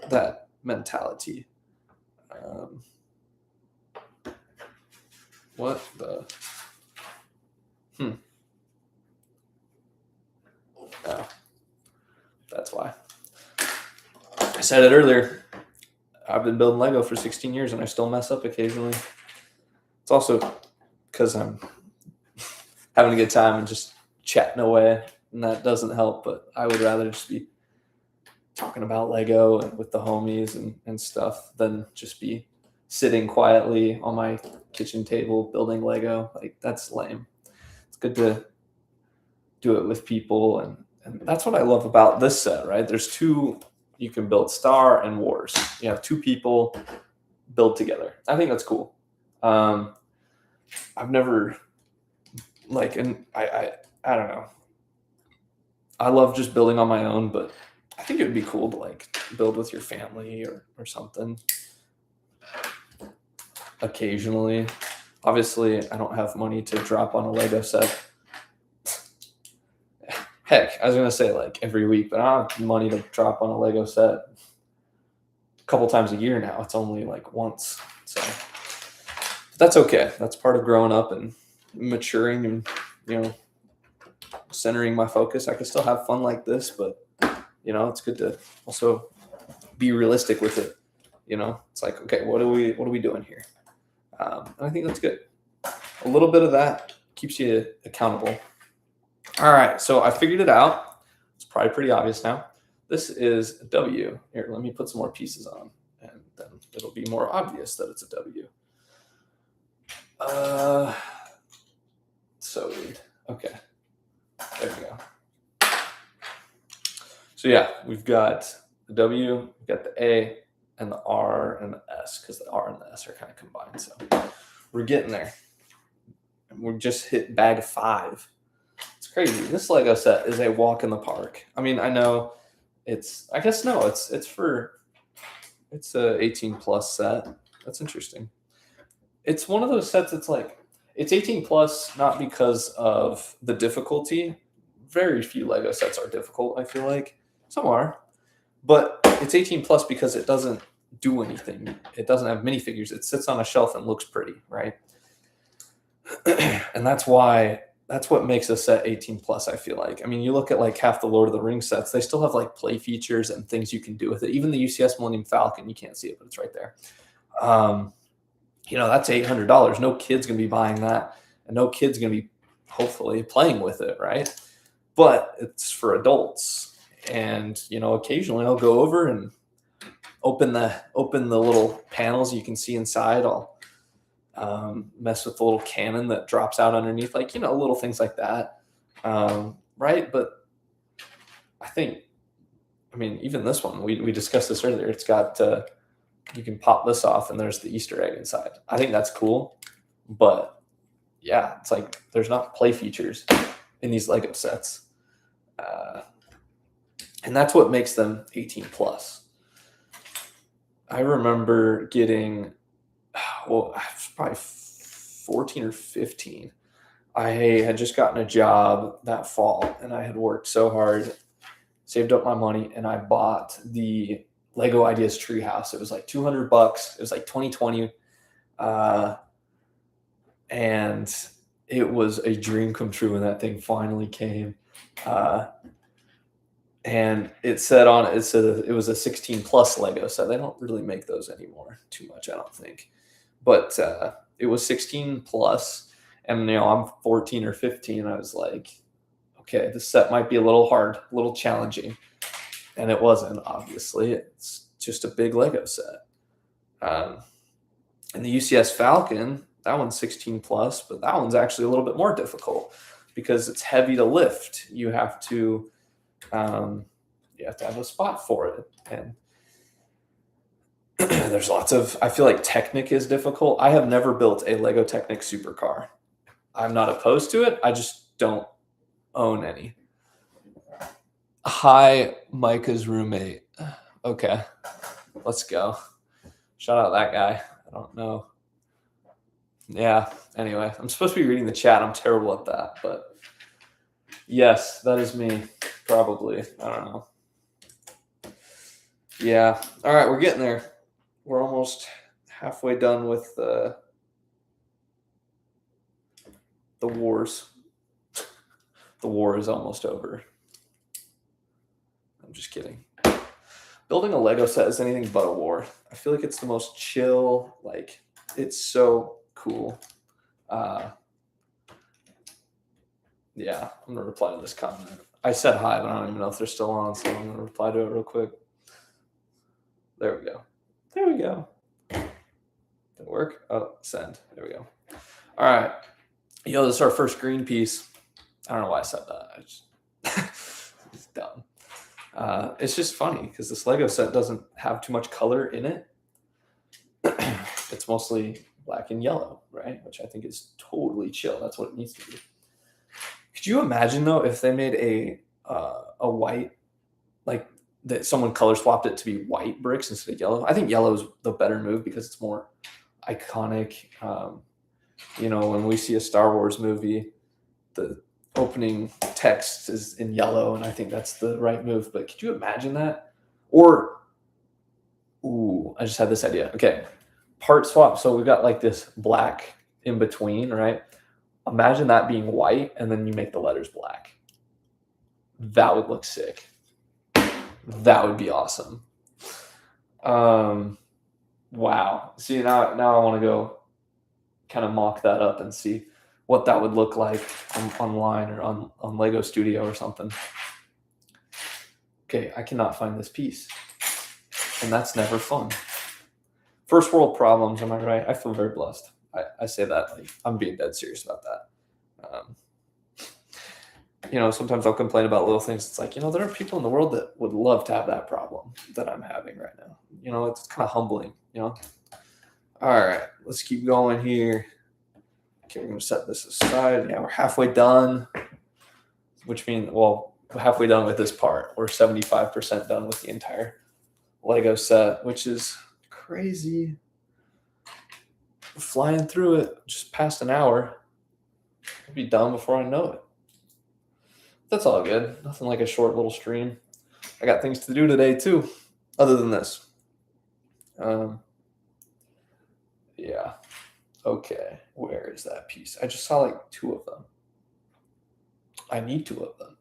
that mentality. What the? Oh, that's why. I said it earlier. I've been building Lego for 16 years and I still mess up occasionally. It's also because I'm having a good time and just chatting away, and that doesn't help, but I would rather just be talking about Lego and with the homies and stuff than just be sitting quietly on my kitchen table building Lego. Like, that's lame. It's good to do it with people, and that's what I love about this set, right? There's two. You can build Star and Wars. You have two people build together. I think that's cool. I've never and I don't know. I love just building on my own, but I think it would be cool to like build with your family or something occasionally. Obviously, I don't have money to drop on a Lego set. Heck, I was going to say like every week, but I don't have money to drop on a Lego set a couple times a year now. It's only like once. So that's okay. That's part of growing up and maturing and, centering my focus. I can still have fun like this, but, it's good to also be realistic with it. It's like, okay, what are we doing here? And I think that's good. A little bit of that keeps you accountable. All right, so I figured it out. It's probably pretty obvious now. This is a W. Here, let me put some more pieces on, and then it'll be more obvious that it's a W. So weird. Okay, there we go. So yeah, we've got the W, we've got the A, and the R and the S, because the R and the S are kind of combined. So we're getting there. And we're just hit bag 5. It's crazy. This Lego set is a walk in the park. I mean, I know it's a 18 plus set. That's interesting. It's one of those sets that's like, It's 18 plus, not because of the difficulty. Very few Lego sets are difficult, I feel like. Some are. But it's 18 plus because it doesn't do anything. It doesn't have minifigures. It sits on a shelf and looks pretty, right? And that's what makes a set 18 plus, I feel like. I mean, you look at like half the Lord of the Rings sets, they still have like play features and things you can do with it. Even the UCS Millennium Falcon, you can't see it, but it's right there. That's $800. No kid's going to be buying that, and no kid's going to be hopefully playing with it, right? But it's for adults, and occasionally I'll go over and open the little panels you can see inside. I'll mess with the little cannon that drops out underneath, like little things like that, right? But even this one, we discussed this earlier. It's got you can pop this off and there's the Easter egg inside. I think that's cool, but yeah, it's like there's not play features in these Lego sets, and that's what makes them 18 plus. I remember getting, I was probably 14 or 15. I had just gotten a job that fall, and I had worked so hard, saved up my money, and I bought the Lego Ideas Treehouse. It was like $200. It was like 2020. And it was a dream come true when that thing finally came. And it said it was a 16 plus Lego set. They don't really make those anymore too much, I don't think. But it was 16 plus, and I'm 14 or 15. I was like, okay, this set might be a little hard, a little challenging. And it wasn't, obviously. It's just a big Lego set. And the UCS Falcon, that one's 16 plus, but that one's actually a little bit more difficult because it's heavy to lift. You have to have a spot for it. And there's I feel like Technic is difficult. I have never built a Lego Technic supercar. I'm not opposed to it. I just don't own any. Hi, Micah's roommate. Okay, let's go. Shout out that guy. I don't know. Yeah, anyway, I'm supposed to be reading the chat. I'm terrible at that, but yes, that is me. Probably. I don't know. Yeah. All right, we're getting there. We're almost halfway done with the wars. The war is almost over. I'm just kidding. Building a Lego set is anything but a war. I feel like it's the most chill, like it's so cool. Yeah, I'm gonna reply to this comment. I said hi, but I don't even know if they're still on, so I'm gonna reply to it real quick. There we go. There we go. Did it work? Oh, send. There we go. All right. This is our first green piece. I don't know why I said that. It's dumb. It's just funny because this Lego set doesn't have too much color in it. It's mostly black and yellow, right? Which I think is totally chill. That's what it needs to be. Could you imagine though if they made a white, like that someone color swapped it to be white bricks instead of yellow? I think yellow is the better move because it's more iconic. When we see a Star Wars movie, the opening text is in yellow, and I think that's the right move. But could you imagine that? Or, I just had this idea. Okay, part swap. So we've got like this black in between, right? Imagine that being white, and then you make the letters black. That would look sick. That would be awesome. Wow. See, now I want to go kind of mock that up and see what that would look like online or on Lego Studio or something. Okay, I cannot find this piece. And that's never fun. First world problems, am I right? I feel very blessed. I say that, like, I'm being dead serious about that. Sometimes I'll complain about little things. It's like, there are people in the world that would love to have that problem that I'm having right now. It's kind of humbling, All right, let's keep going here. Okay, we're going to set this aside. Yeah, we're halfway done, which means, we're halfway done with this part. We're 75% done with the entire Lego set, which is crazy. We're flying through it, just past an hour. It'll be done before I know it. That's all good. Nothing like a short little stream. I got things to do today too, other than this. Yeah. Okay. Where is that piece? I just saw like 2 of them. I need 2 of them.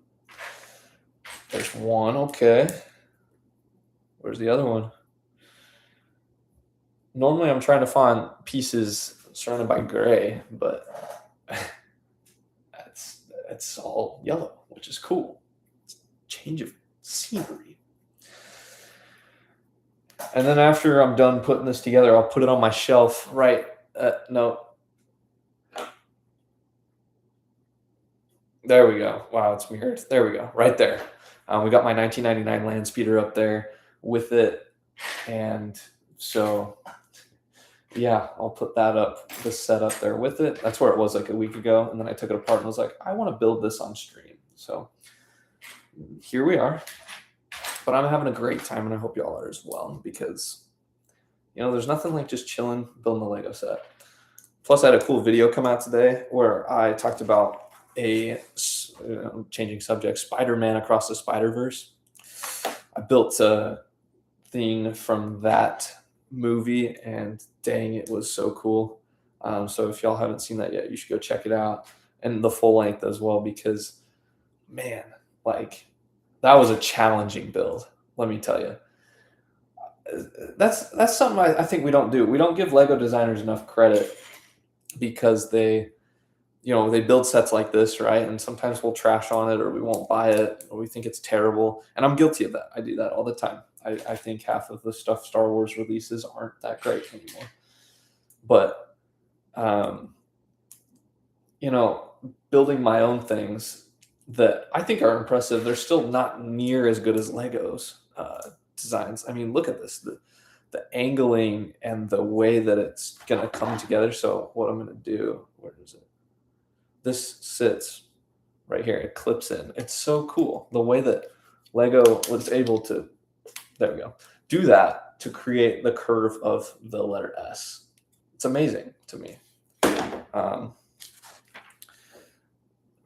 There's one. Okay. Where's the other one? Normally I'm trying to find pieces surrounded by gray, but it's all yellow, which is cool. It's a change of scenery. And then after I'm done putting this together, I'll put it on my shelf. Right. No. There we go. Wow, it's mirrored. There we go. Right there. We got my 1999 land speeder up there with it. And so, yeah, I'll put that up, this set up there with it. That's where it was like a week ago. And then I took it apart and was like, I want to build this on stream. So here we are. But I'm having a great time, and I hope y'all are as well, because, there's nothing like just chilling, building a Lego set. Plus, I had a cool video come out today where I talked about changing subject, Spider-Man Across the Spider-Verse. I built a thing from that movie, and dang, it was so cool. So if y'all haven't seen that yet, you should go check it out, and the full length as well, because, man, like, that was a challenging build, let me tell you. That's something I think we don't do. We don't give Lego designers enough credit, because they build sets like this, right? And sometimes we'll trash on it, or we won't buy it, or we think it's terrible. And I'm guilty of that. I do that all the time. I think half of the stuff Star Wars releases aren't that great anymore. But, building my own things that I think are impressive, they're still not near as good as Lego's designs. I mean, look at this. The angling and the way that it's going to come together. So what I'm going to do, where is it? This sits right here. It clips in. It's so cool. The way that Lego was able to, there we go, do that to create the curve of the letter S. It's amazing to me.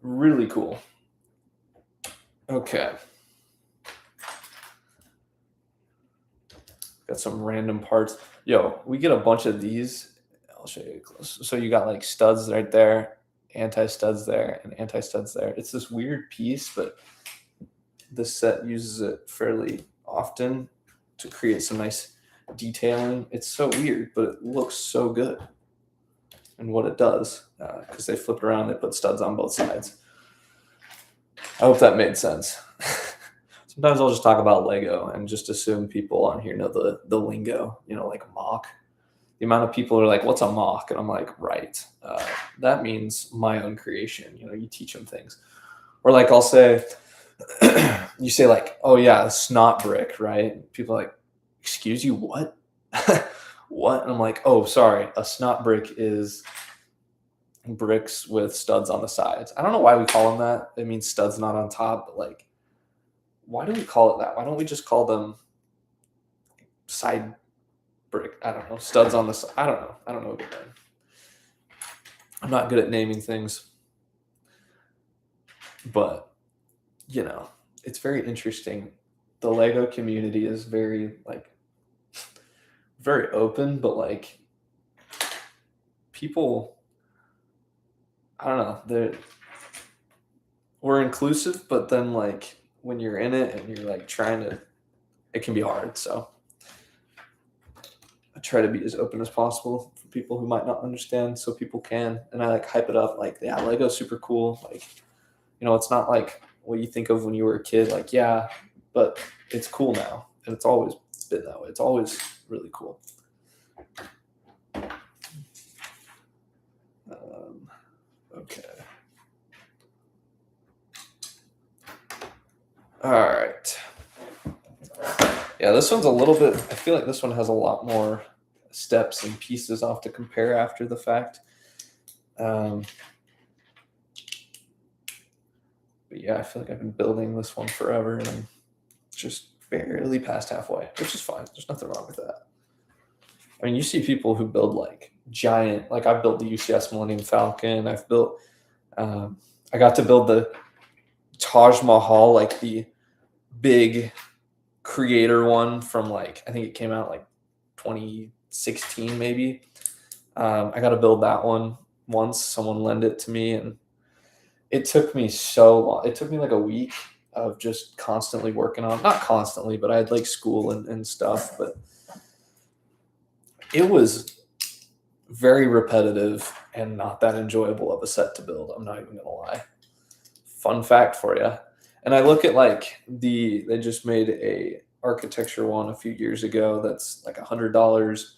Really cool. Okay. Got some random parts. Yo, we get a bunch of these. I'll show you close. So you got like studs right there, anti-studs there, and anti-studs there. It's this weird piece, but this set uses it fairly often to create some nice detailing. It's so weird, but it looks so good in what it does, because they flip it around, they put studs on both sides. I hope that made sense. Sometimes I'll just talk about Lego and just assume people on here know the lingo, like MOC. The amount of people are like, what's a MOC? And I'm like, right. That means my own creation. You teach them things. Or like I'll say, you say like, oh yeah, a snot brick, right? People are like, excuse you, what? What? And I'm like, oh, sorry. A snot brick is bricks with studs on the sides. I don't know why we call them that. It means studs not on top, but like, why do we call it that? Why don't we just call them side brick? I don't know. Studs on the side. I don't know. I don't know. I'm not good at naming things. But, it's very interesting. The Lego community is very, very open, but, people, I don't know. We're inclusive, but then, when you're in it and you're trying to, it can be hard. So I try to be as open as possible for people who might not understand, so people can. And I hype it up. Yeah, Lego's super cool. It's not like what you think of when you were a kid. Yeah, but it's cool now, and it's always been that way. It's always really cool. Okay. All right. Yeah, this one's a little bit, I feel like this one has a lot more steps and pieces off to compare after the fact. But yeah, I feel like I've been building this one forever, and I'm just barely past halfway, which is fine. There's nothing wrong with that. I mean, you see people who build giant, I've built the UCS Millennium Falcon. I've built I got to build the Taj Mahal, like the big creator one from like, I think it came out like 2016 maybe. I got to build that one once. Someone lent it to me, and it took me so long. It took me like a week of just constantly working on, not constantly, but I had like school and stuff, but it was very repetitive and not that enjoyable of a set to build. I'm not even gonna lie. Fun fact for you. And I look at like they just made a architecture one a few years ago that's like $100.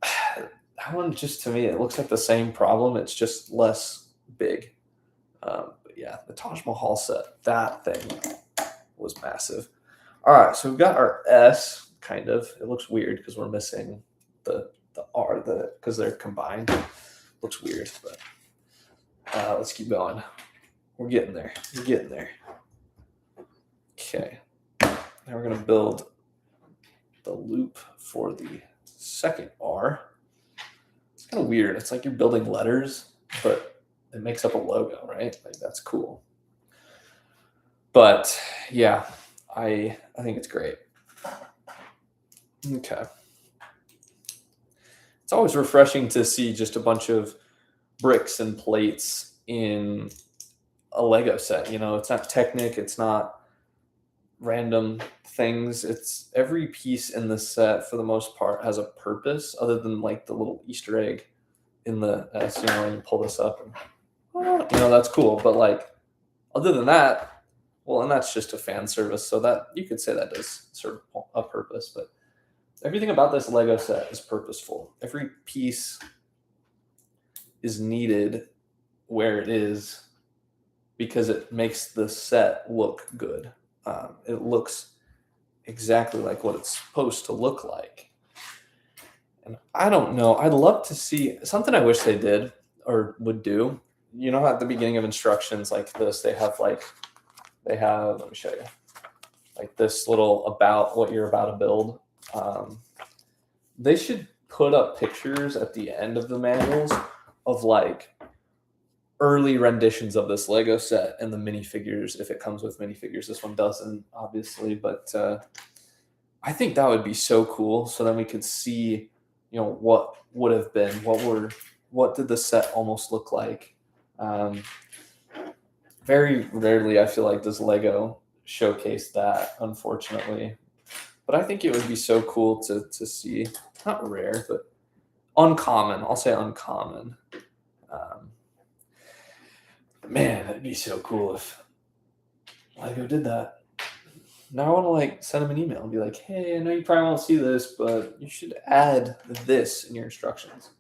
That one, just to me, it looks like the same problem. It's just less big. But yeah, the Taj Mahal set, that thing was massive. All right, so we've got our S, kind of. It looks weird because we're missing the R, because they're combined. Looks weird, but let's keep going. We're getting there. We're getting there. Okay. Now we're going to build the loop for the second R. It's kind of weird. It's like you're building letters, but it makes up a logo, right? Like, that's cool. But yeah, I think it's great. Okay. It's always refreshing to see just a bunch of bricks and plates in a Lego set. You know, it's not Technic, it's not random things. It's every piece in the set for the most part has a purpose, other than like the little Easter egg in the S. You know, when you pull this up, and you know, that's cool. But like, other than that, well, and that's just a fan service, so that you could say that does serve a purpose. But everything about this Lego set is purposeful. Every piece is needed where it is because it makes the set look good. It looks exactly like what it's supposed to look like. And I don't know. I'd love to see something I wish they did or would do. You know, at the beginning of instructions like this, they have, let me show you, like this little about what you're about to build. They should put up pictures at the end of the manuals of like early renditions of this Lego set and the minifigures, if it comes with minifigures. This one doesn't, obviously, but I think that would be so cool. So then we could see, you know, what would have been, what did the set almost look like. Very rarely, I feel like, does Lego showcase that, unfortunately. But I think it would be so cool to see. Not rare, but uncommon. I'll say uncommon. Man, that'd be so cool if Lego did that. Now I want to like send them an email and be like, hey, I know you probably won't see this, but you should add this in your instructions.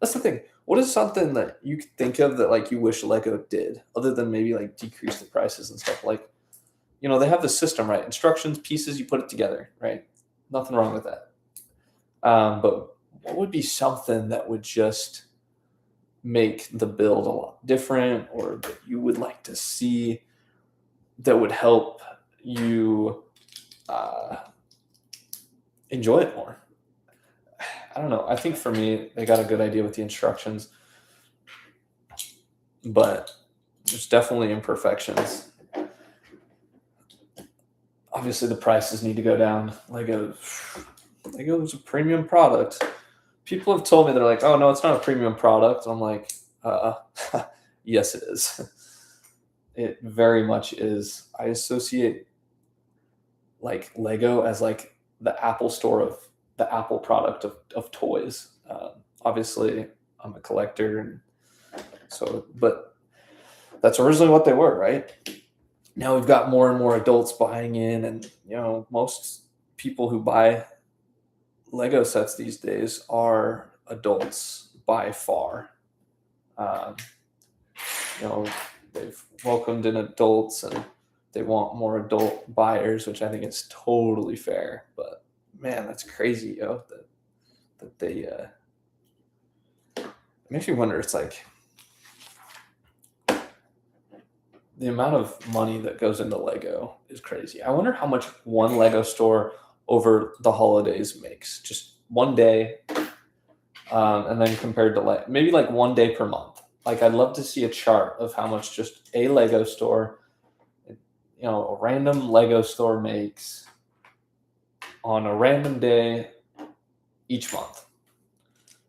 That's the thing. What is something that you could think of that like you wish Lego did, other than maybe like decrease the prices and stuff? Like, you know, they have the system, right? Instructions, pieces, you put it together, right? Nothing wrong with that. But what would be something that would just make the build a lot different, or that you would like to see that would help you enjoy it more? I don't know. I think for me, they got a good idea with the instructions, but there's definitely imperfections. Obviously, the prices need to go down. Lego is a premium product. People have told me, they're like, oh, no, it's not a premium product. I'm like, yes, it is. It very much is. I associate like Lego as like the Apple store of the Apple product of toys. Obviously, I'm a collector, and so, but that's originally what they were, right? Now we've got more and more adults buying in, and you know, most people who buy Lego sets these days are adults by far. You know, they've welcomed in adults, and they want more adult buyers, which I think is totally fair. But man, that's crazy, yo. That they it makes me wonder. It's like the amount of money that goes into Lego is crazy. I wonder how much one Lego store over the holidays makes, just one day, and then compared to like maybe like one day per month. Like, I'd love to see a chart of how much just a Lego store, a random Lego store makes on a random day each month.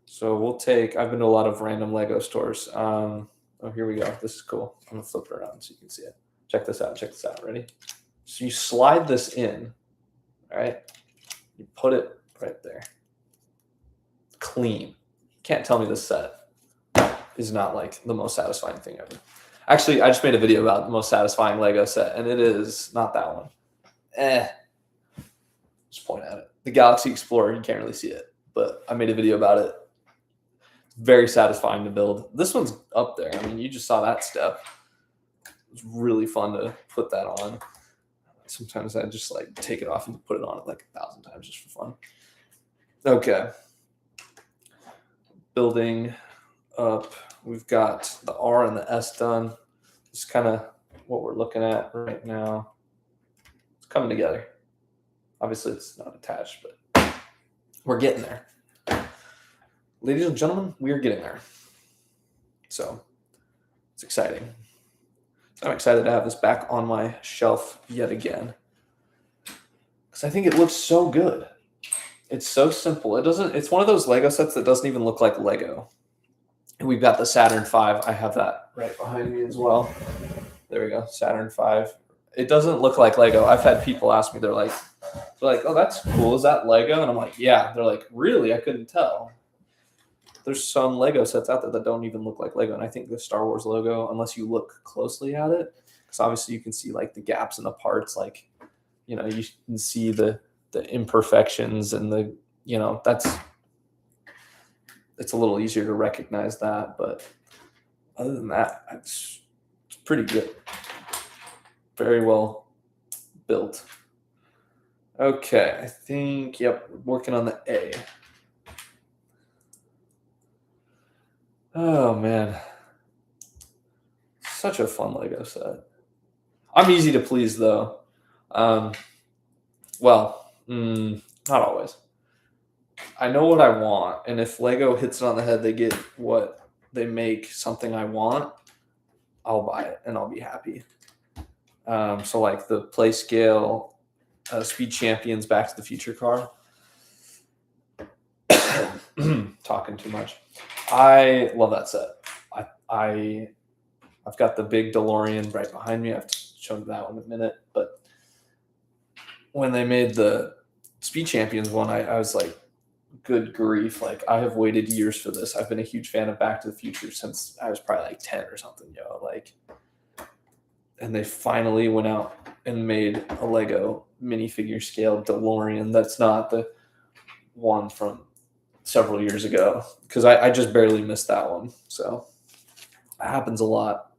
So we'll take, I've been to a lot of random Lego stores. Oh, here we go. This is cool. I'm going to flip it around so you can see it. Check this out. Check this out. Ready? So you slide this in, all right? You put it right there. Clean. Can't tell me this set is not like the most satisfying thing ever. Actually, I just made a video about the most satisfying Lego set, and it is not that one. Just point at it. The Galaxy Explorer, you can't really see it, but I made a video about it. It's very satisfying to build. This one's up there. I mean, you just saw that step. It's really fun to put that on. Sometimes I just like take it off and put it on it like 1,000 times just for fun. Okay. Building up. We've got the R and the S done. It's kind of what we're looking at right now. It's coming together. Obviously, it's not attached, but we're getting there. Ladies and gentlemen, we are getting there. So it's exciting. I'm excited to have this back on my shelf yet again, because I think it looks so good. It's so simple. It's one of those Lego sets that doesn't even look like Lego. And we've got the Saturn V. I have that right behind me as well. There we go, Saturn V. It doesn't look like Lego. I've had people ask me, they're like, oh, that's cool. Is that Lego? And I'm like, yeah. They're like, really? I couldn't tell. There's some Lego sets out there that don't even look like Lego. And I think the Star Wars logo, unless you look closely at it, because obviously you can see like the gaps in the parts, like, you can see the imperfections and it's a little easier to recognize that. But other than that, it's pretty good. Very well built. Okay, I think, yep, working on the A. Oh, man. Such a fun Lego set. I'm easy to please, though. Not always. I know what I want, and if Lego hits it on the head, they get what they make something I want, I'll buy it, and I'll be happy. So, like the Playscale Speed Champions Back to the Future car. Talking too much. I love that set. I've got the big DeLorean right behind me. I've shown that one in a minute. But when they made the Speed Champions one, I was like, good grief. Like, I have waited years for this. I've been a huge fan of Back to the Future since I was probably like 10 or something, and they finally went out and made a Lego minifigure scale DeLorean. That's not the one from several years ago, because I just barely missed that one. So it happens a lot.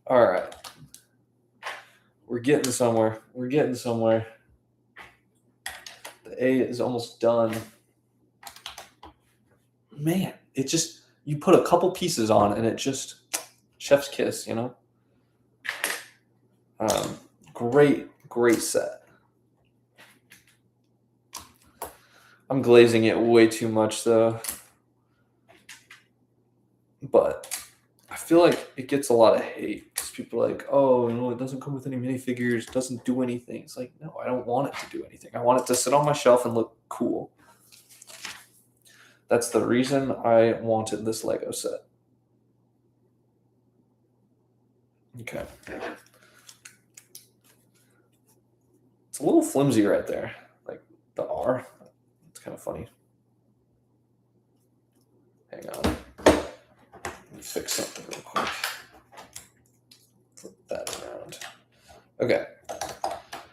All right. We're getting somewhere. The A is almost done. Man, it just, you put a couple pieces on and it just, chef's kiss, Great set. I'm glazing it way too much though, but I feel like it gets a lot of hate because people are like, oh, it doesn't come with any minifigures, it doesn't do anything. It's like, no, I don't want it to do anything. I want it to sit on my shelf and look cool. That's the reason I wanted this Lego set. Okay. It's a little flimsy right there, like the R. It's kind of funny. Hang on. Let me fix something real quick. Flip that around. Okay.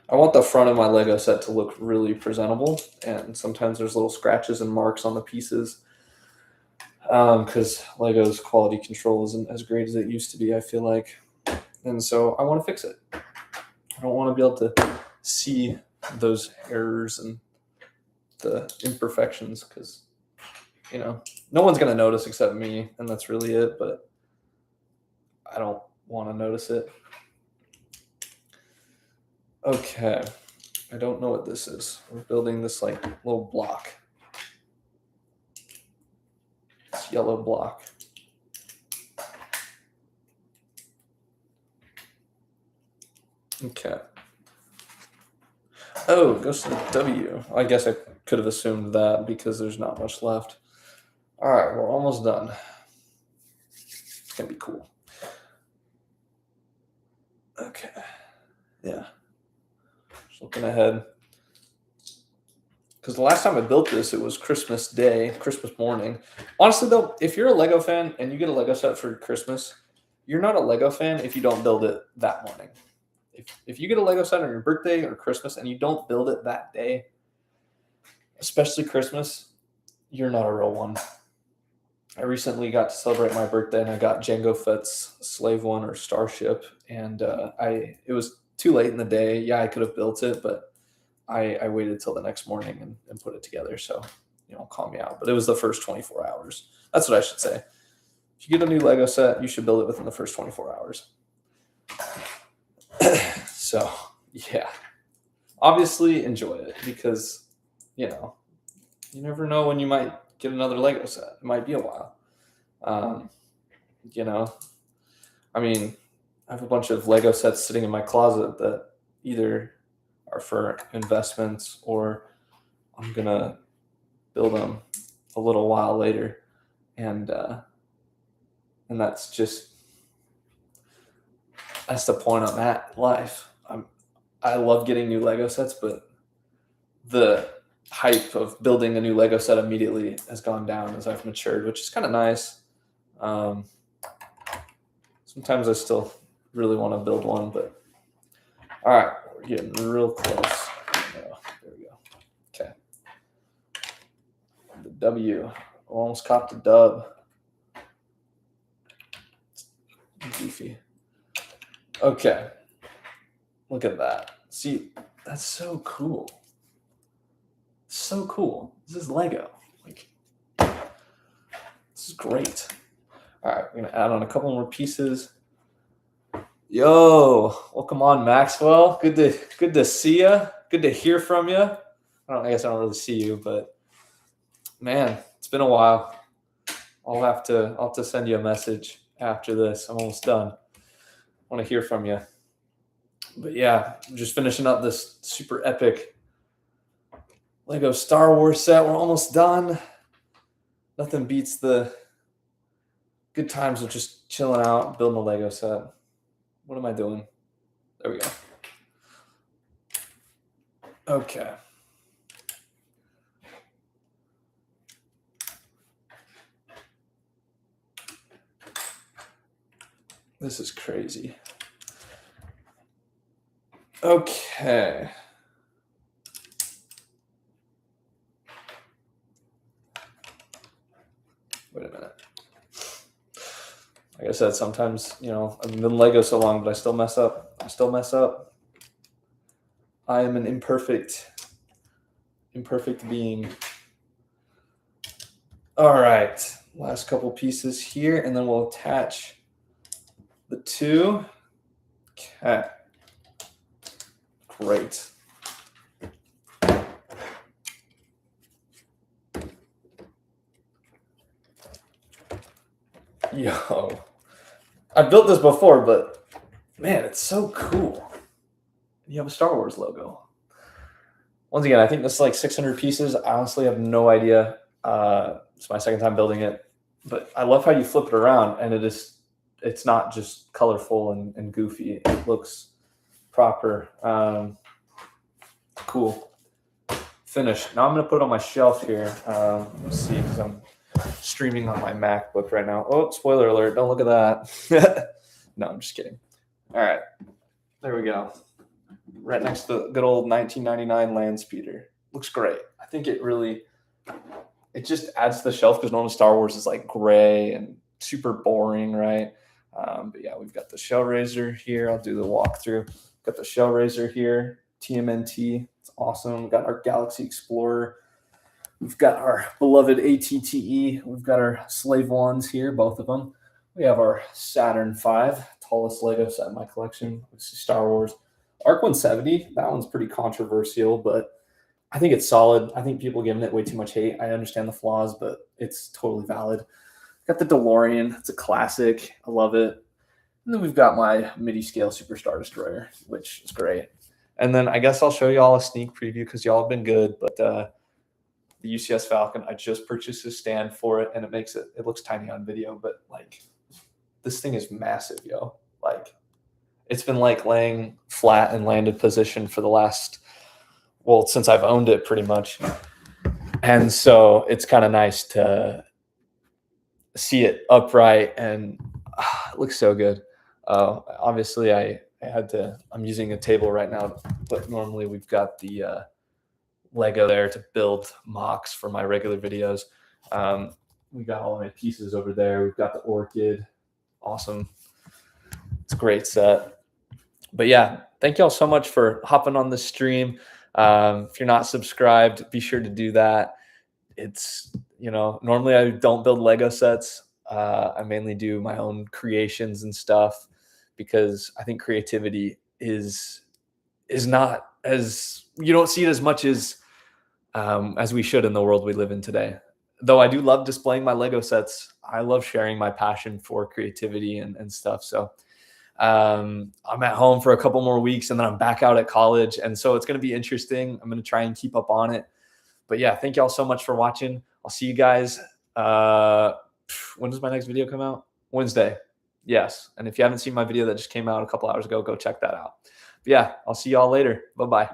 I want the front of my Lego set to look really presentable, and sometimes there's little scratches and marks on the pieces because Lego's quality control isn't as great as it used to be, I feel like. And so I want to fix it. I don't want to be able to see those errors and the imperfections because, no one's going to notice except me, and that's really it, but I don't want to notice it. Okay. I don't know what this is. We're building this like little block. This yellow block. Okay. Oh, it goes to the W. I guess I could have assumed that because there's not much left. All right, we're almost done. It's going to be cool. Okay. Yeah. Just looking ahead. Because the last time I built this, it was Christmas Day, Christmas morning. Honestly, though, if you're a Lego fan and you get a Lego set for Christmas, you're not a Lego fan if you don't build it that morning. If you get a Lego set on your birthday or Christmas and you don't build it that day, especially Christmas, you're not a real one. I recently got to celebrate my birthday and I got Jango Fett's Slave One or Starship, and it was too late in the day. Yeah, I could have built it, but I waited till the next morning and put it together. So, call me out. But it was the first 24 hours. That's what I should say. If you get a new Lego set, you should build it within the first 24 hours. So, yeah. Obviously, enjoy it because, you never know when you might get another Lego set. It might be a while. I have a bunch of Lego sets sitting in my closet that either are for investments or I'm going to build them a little while later. And that's the point I'm at in life. I love getting new Lego sets, but the hype of building a new Lego set immediately has gone down as I've matured, which is kind of nice. Sometimes I still really want to build one, but all right, we're getting real close. There we go. Okay. The W. Almost caught the dub. Goofy. Okay. Look at that. See, that's so cool. So cool. This is Lego. This is great. All right, we're gonna add on a couple more pieces. Yo, welcome on, Maxwell. Good to see you. Good to hear from you. I guess I don't really see you, but man, it's been a while. I'll have to send you a message after this. I'm almost done. I want to hear from you. But yeah, I'm just finishing up this super epic Lego Star Wars set. We're almost done. Nothing beats the good times of just chilling out, building a Lego set. What am I doing? There we go. Okay. This is crazy. Okay. Wait a minute. Like I said, sometimes, I've been Lego so long, but I still mess up. I am an imperfect being. All right. Last couple pieces here, and then we'll attach the two. Okay. Great. Yo. I built this before, but man, it's so cool. You have a Star Wars logo. Once again, I think this is like 600 pieces. I honestly have no idea. It's my second time building it, but I love how you flip it around and it's not just colorful and goofy. It looks proper. Cool. Finished. Now I'm going to put it on my shelf here. Let's see, because I'm streaming on my MacBook right now. Oh, spoiler alert. Don't look at that. No, I'm just kidding. All right. There we go. Right next to the good old 1999 land speeder. Looks great. I think it just adds to the shelf because normally Star Wars is like gray and super boring, right? But yeah, we've got the shell raiser here. I'll do the walkthrough. Got the shell raiser here, TMNT. It's awesome. We've got our Galaxy Explorer. We've got our beloved ATTE. We've got our Slave Ones here, both of them. We have our Saturn V, tallest Lego set in my collection. This is Star Wars. ARC 170, that one's pretty controversial, but I think it's solid. I think people are giving it way too much hate. I understand the flaws, but it's totally valid. Got the DeLorean. It's a classic. I love it. And And then we've got my MIDI scale Superstar Destroyer, which is great. And then I guess I'll show you all a sneak preview because y'all have been good. But the UCS Falcon, I just purchased a stand for it, and it looks tiny on video, but like this thing is massive, yo. Like it's been like laying flat in landed position for the last, well, since I've owned it pretty much. And so it's kind of nice to see it upright, and it looks so good. Obviously I'm using a table right now, but normally we've got the Lego there to build mocks for my regular videos. We got all my pieces over there. We've got the Orchid. Awesome. It's a great set. But yeah, thank y'all so much for hopping on the stream. If you're not subscribed, be sure to do that. It's, normally I don't build Lego sets. I mainly do my own creations and stuff because I think creativity is not as, you don't see it as much as we should in the world we live in today. Though I do love displaying my Lego sets. I love sharing my passion for creativity and stuff. So I'm at home for a couple more weeks and then I'm back out at college. And so it's going to be interesting. I'm going to try and keep up on it. But yeah, thank y'all so much for watching. I'll see you guys. When does my next video come out? Wednesday. Yes. And if you haven't seen my video that just came out a couple hours ago, go check that out. But yeah, I'll see y'all later. Bye-bye.